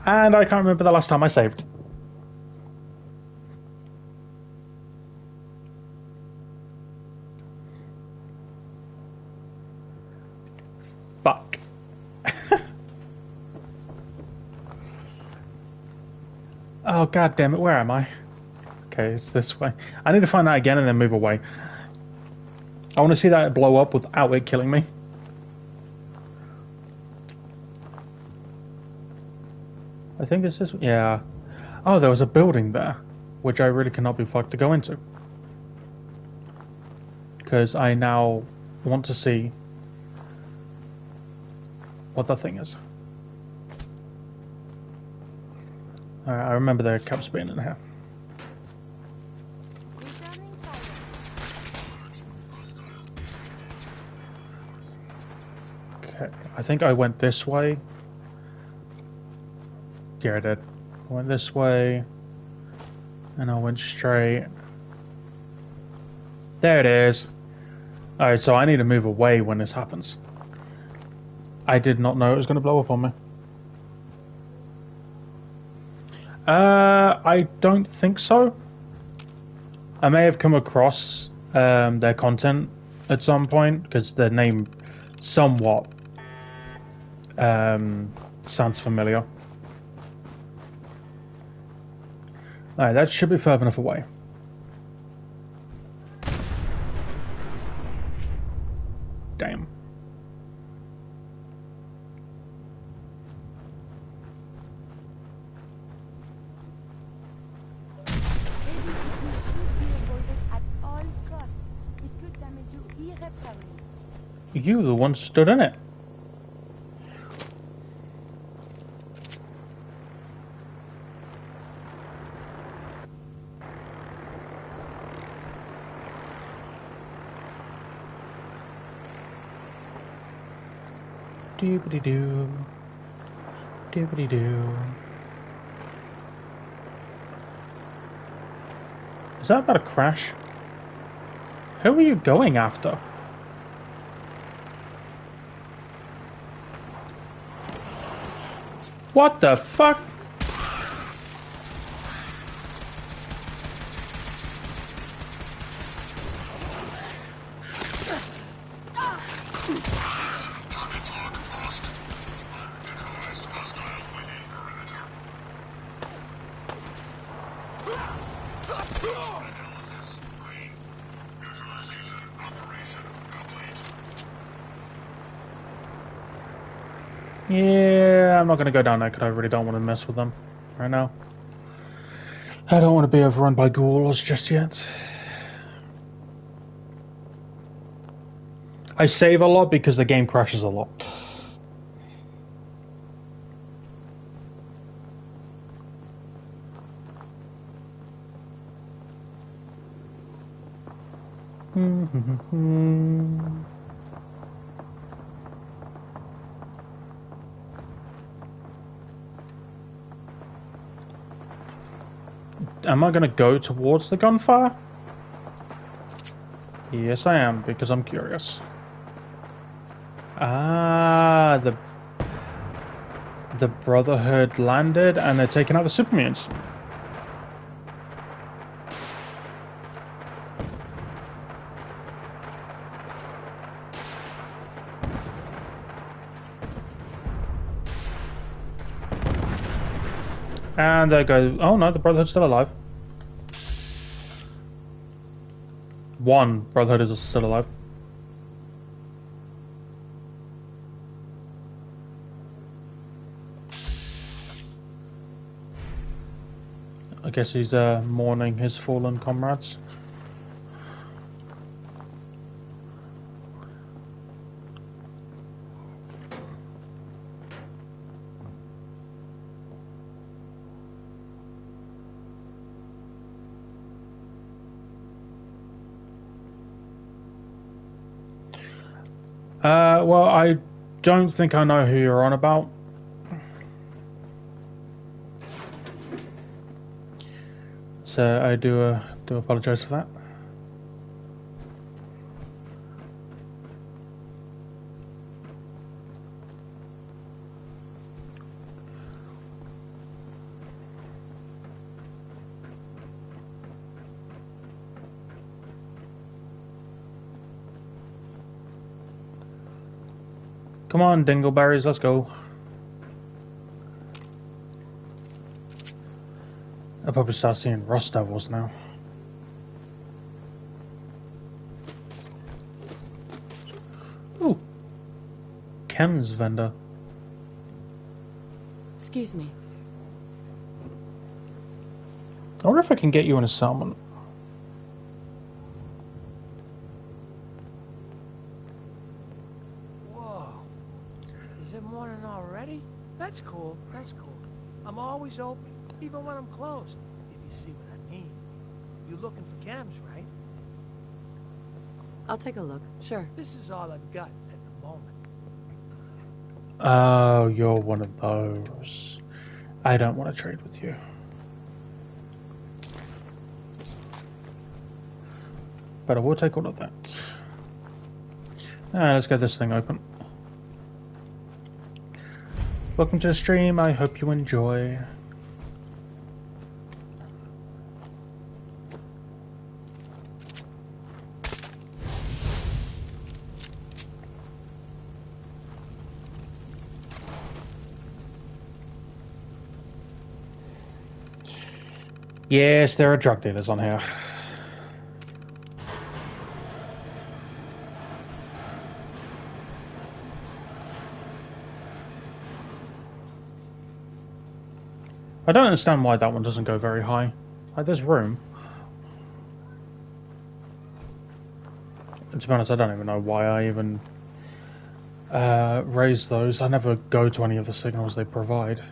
and I can't remember the last time I saved. Fuck. Oh god damn it! Where am I? Okay, it's this way. I need to find that again and then move away. I want to see that blow up without it killing me. I think it's this one. Yeah. Oh, there was a building there, which I really cannot be fucked to go into. Because I now want to see what that thing is. Alright, I remember the caps being in here. Okay, I think I went this way. Yeah, I did. I went this way, and I went straight. There it is. Alright, so I need to move away when this happens. I did not know it was going to blow up on me. I don't think so. I may have come across their content at some point, because their name somewhat sounds familiar. Alright, that should be far enough away. Damn. You, the one stood in it. Doobity-doo. Doobity-doo. Is that about to crash? Who are you going after? What the fuck? Yeah, I'm not gonna go down there because I really don't want to mess with them right now. I don't want to be overrun by ghouls just yet. I save a lot because the game crashes a lot. Am I going to go towards the gunfire? Yes, I am, because I'm curious. Ah, the Brotherhood landed and they're taking out the super mutants. And there goes. Oh no, the Brotherhood's still alive. One Brotherhood is still alive. I guess he's mourning his fallen comrades. Well, I don't think I know who you're on about. So I do apologize for that. Come on, dingleberries, let's go. I'll probably start seeing Rust Devils now. Ooh. Chems vendor. Excuse me. I wonder if I can get you in a salmon. That's cool, that's cool. I'm always open, even when I'm closed, if you see what I mean. You looking for chems, right? I'll take a look, sure. This is all I've got at the moment. Oh, you're one of those. I don't want to trade with you. But I will take all of that. Let's get this thing open. Welcome to the stream, I hope you enjoy. Yes, there are drug dealers on here. I don't understand why that one doesn't go very high. Like, there's room. And to be honest, I don't even know why I even raise those. I never go to any of the signals they provide.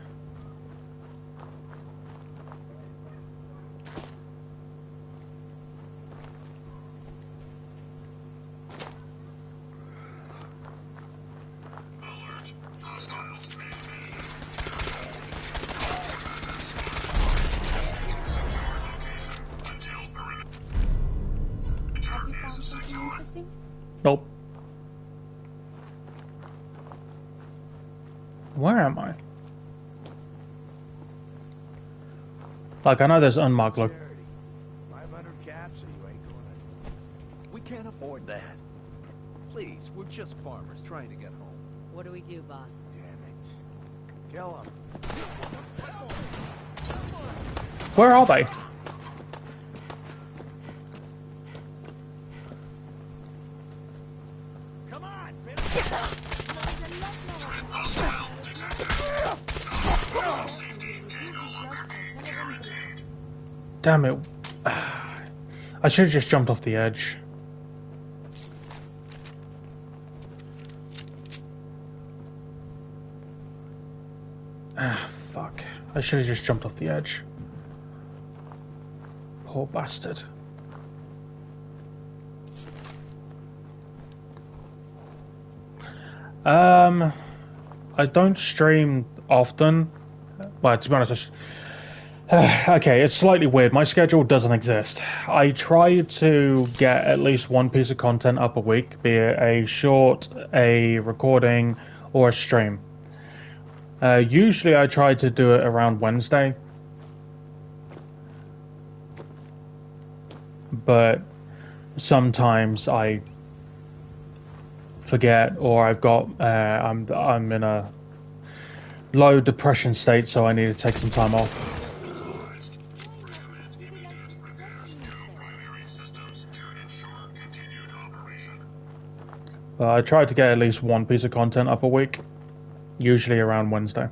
Nope. Where am I? Like, I know there's unmarked look. 500 caps or you ain't gonna... We can't afford that. Please, we're just farmers trying to get home. What do we do, boss? Damn it. Kill him. Where are they? Damn it. I should have just jumped off the edge. Ah, fuck. I should have just jumped off the edge. Poor bastard. I don't stream often. Well, to be honest, okay, it's slightly weird. My schedule doesn't exist. I try to get at least one piece of content up a week, be it a short, a recording, or a stream. Usually I try to do it around Wednesday. But sometimes I forget, or I've got I'm in a low depression state, so I need to take some time off. I try to get at least one piece of content up a week, usually around Wednesday.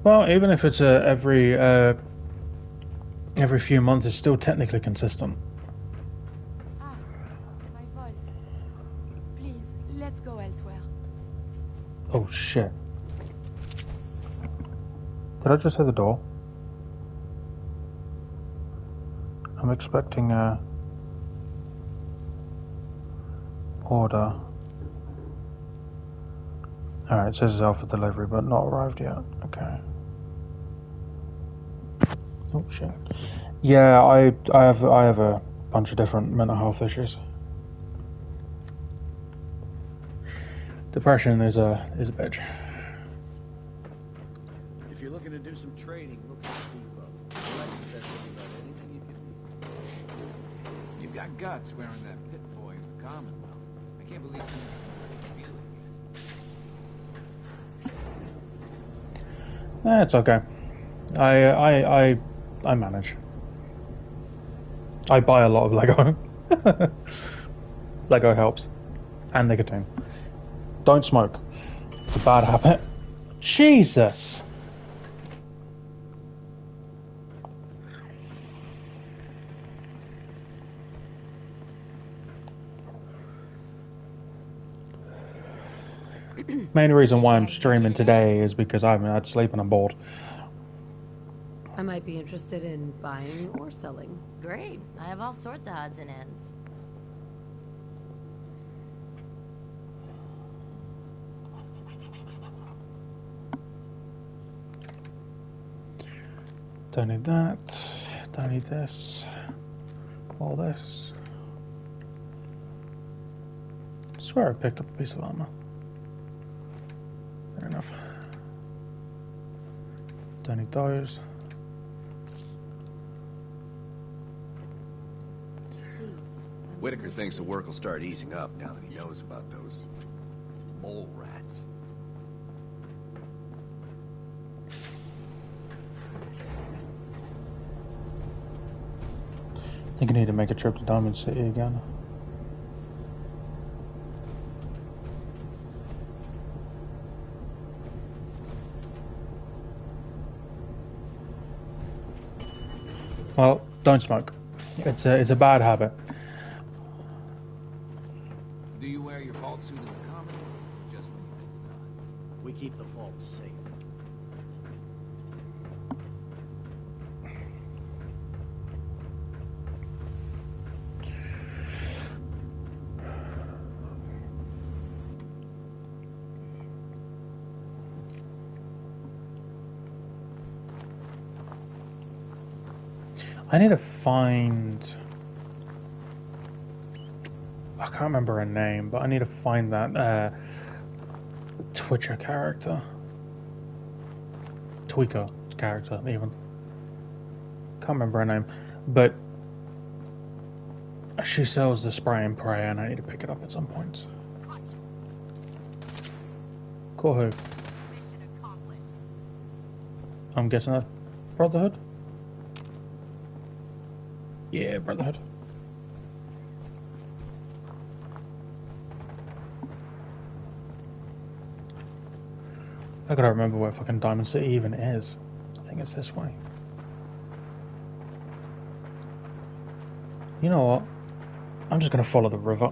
Well, even if it's every few months, it's still technically consistent. Ah, my vault. Please, let's go elsewhere. Oh shit. Did I just hit the door? I'm expecting a order. Alright, it says it's out for delivery, but not arrived yet. Okay. Oh shit. Yeah, I have a bunch of different mental health issues. Depression is a bitch. If you're looking to do some trading, look for Steve. About anything you can do. You've got guts wearing that pit boy in the Commonwealth. I can't believe someone feeling it. It's okay. I manage. I buy a lot of Lego. Lego helps. And nicotine. Don't smoke. It's a bad habit. Jesus! Main reason why I'm streaming today is because I haven't had sleep and I'm bored. I might be interested in buying or selling. Great. I have all sorts of odds and ends. Don't need that. Don't need this. All this. I swear I picked up a piece of armor. Fair enough. Don't need those. Whitaker thinks the work will start easing up now that he knows about those mole rats. I think I need to make a trip to Diamond City again. Well, don't smoke. It's a bad habit. Do you wear your vault suit in the Commonwealth or just when you visit us? We keep the vault safe. I need to find... I can't remember her name, but I need to find that Twitcher character. Tweaker character, even. Can't remember her name, but she sells the spray and pray, and I need to pick it up at some point. Call who? I'm guessing that's Brotherhood? Yeah, Brotherhood. I gotta remember where fucking Diamond City even is. I think it's this way. You know what? I'm just gonna follow the river.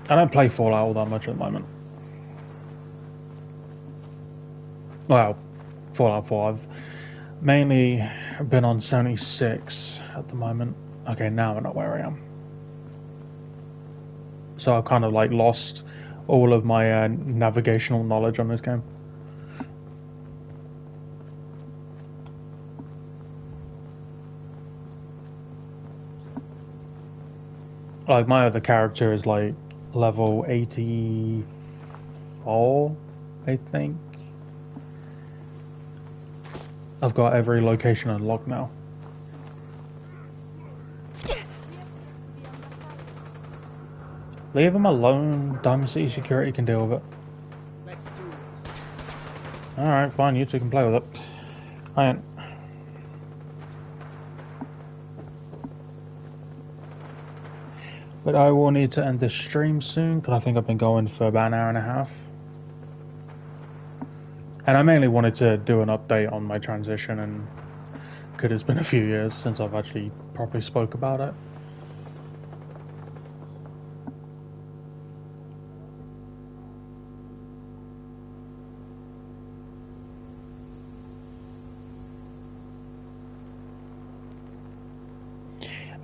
I don't play Fallout all that much at the moment. Well, Fallout 4. I've mainly been on 76 at the moment. Okay, now I know where I am. So I've kind of like lost all of my navigational knowledge on this game. Like my other character is like level 84, I think. I've got every location unlocked now. Leave him alone. Diamond City Security can deal with it. Alright, fine, you two can play with it. I ain't. But I will need to end this stream soon, because I think I've been going for about an hour and a half. And I mainly wanted to do an update on my transition, and because it's been a few years since I've actually properly spoke about it.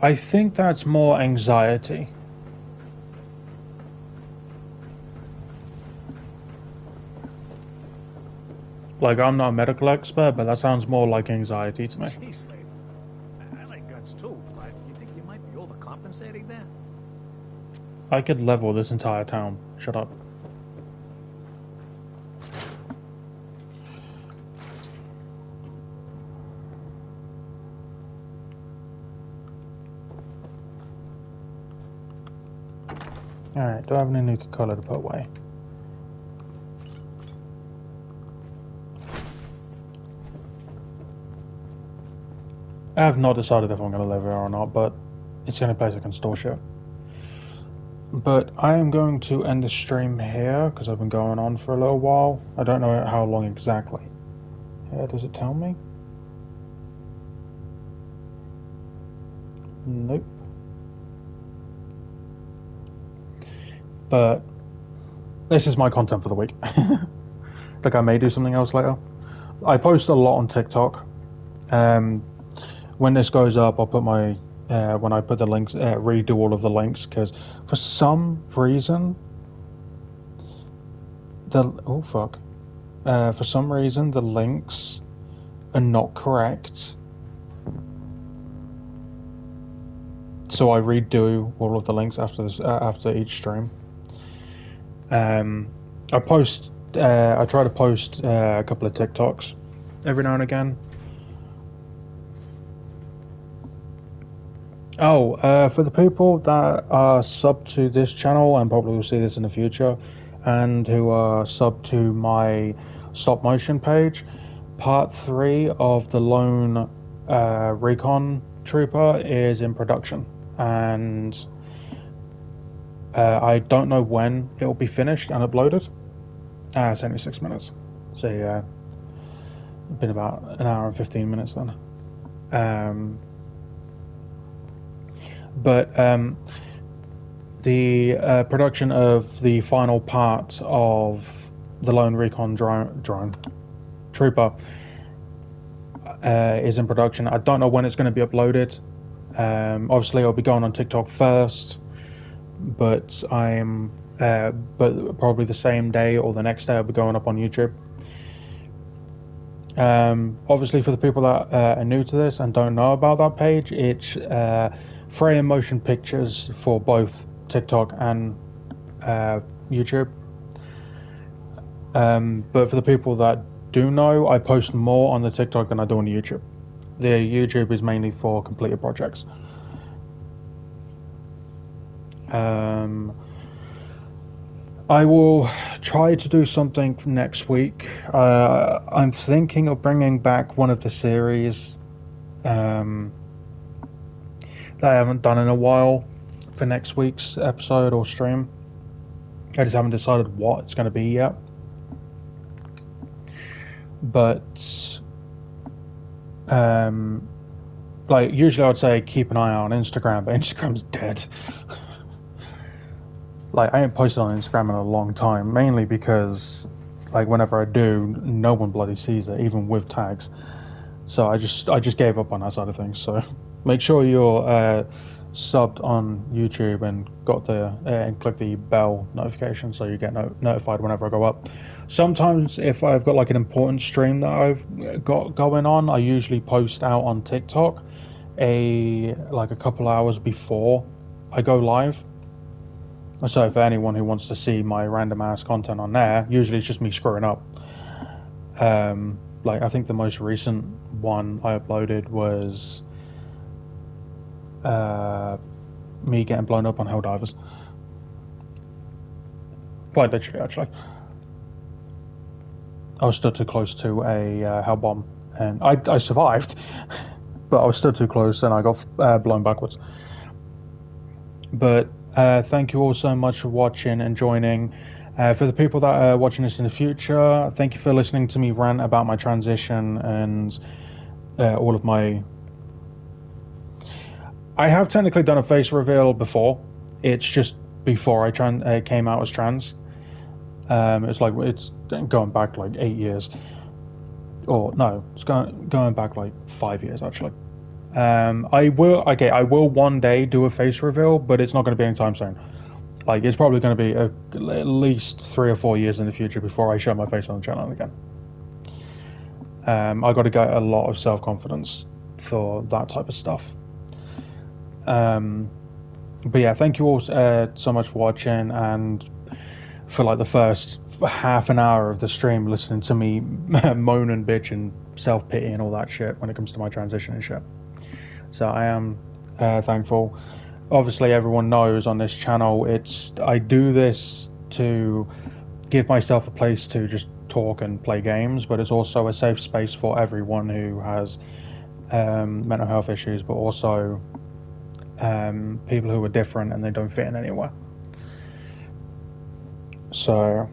I think that's more anxiety. Like, I'm not a medical expert, but that sounds more like anxiety to me. Jeez, Slade. I like guns too, but you think you might be overcompensating there? I could level this entire town. Shut up. Alright, do I have any Nuka-Cola to put away? I have not decided if I'm going to live here or not, but it's the only place I can store shit. But I am going to end the stream here, because I've been going on for a little while. I don't know how long exactly. Does it tell me? Nope. But this is my content for the week. Like, I may do something else later. I post a lot on TikTok. When this goes up, I'll put my when I put the links, redo all of the links, because for some reason for some reason the links are not correct. So I redo all of the links after this, after each stream. I try to post a couple of TikToks every now and again. Oh, for the people that are sub to this channel and probably will see this in the future, and who are sub to my stop motion page, part 3 of the Lone Recon Trooper is in production, and I don't know when it will be finished and uploaded. It's only 6 minutes, so yeah, it's been about an hour and 15 minutes then. But the production of the final part of the Lone Recon drone Trooper is in production. I don't know when it's going to be uploaded. Obviously, I'll be going on TikTok first, but but probably the same day or the next day I'll be going up on YouTube. Obviously, for the people that are new to this and don't know about that page, it's Freya Motion Pictures for both TikTok and YouTube. But for the people that do know, I post more on the TikTok than I do on YouTube. The YouTube is mainly for completed projects. I will try to do something next week. I'm thinking of bringing back one of the series that I haven't done in a while for next week's episode or stream. I just haven't decided what it's going to be yet. But like usually I'd say keep an eye out on Instagram, but Instagram's dead. like, I ain't posted on Instagram in a long time, mainly because, like, whenever I do, no one bloody sees it, even with tags. So I just gave up on that side of things. So make sure you're subbed on YouTube and got the and click the bell notification so you get notified whenever I go up. Sometimes if I've got like an important stream that I've got going on, I usually post out on TikTok like a couple hours before I go live. So for anyone who wants to see my random ass content on there, usually it's just me screwing up. Like I think the most recent one I uploaded was me getting blown up on Helldivers. Quite literally, actually. I was stood too close to a hell bomb, and I survived, but I was stood too close and I got blown backwards. But thank you all so much for watching and joining. For the people that are watching this in the future, thank you for listening to me rant about my transition and all of my... I have technically done a face reveal before. It's just before I came out as trans. It's going back like 8 years. Or no, it's going back like 5 years actually. I will one day do a face reveal, but it's not going to be anytime soon. Like, it's probably going to be at least 3 or 4 years in the future before I show my face on the channel again. I got to get a lot of self-confidence for that type of stuff. But yeah, thank you all so much for watching, and for like the first half an hour of the stream listening to me moan and bitch and self-pity and all that shit when it comes to my transition and shit. So I am thankful. Obviously everyone knows on this channel I do this to give myself a place to just talk and play games, but it's also a safe space for everyone who has mental health issues, but also people who are different and they don't fit in anywhere. So,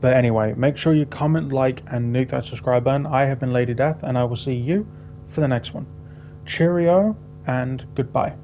but anyway, make sure you comment, like, and nuke that subscribe button. I have been Lady Death, and I will see you for the next one. Cheerio and goodbye.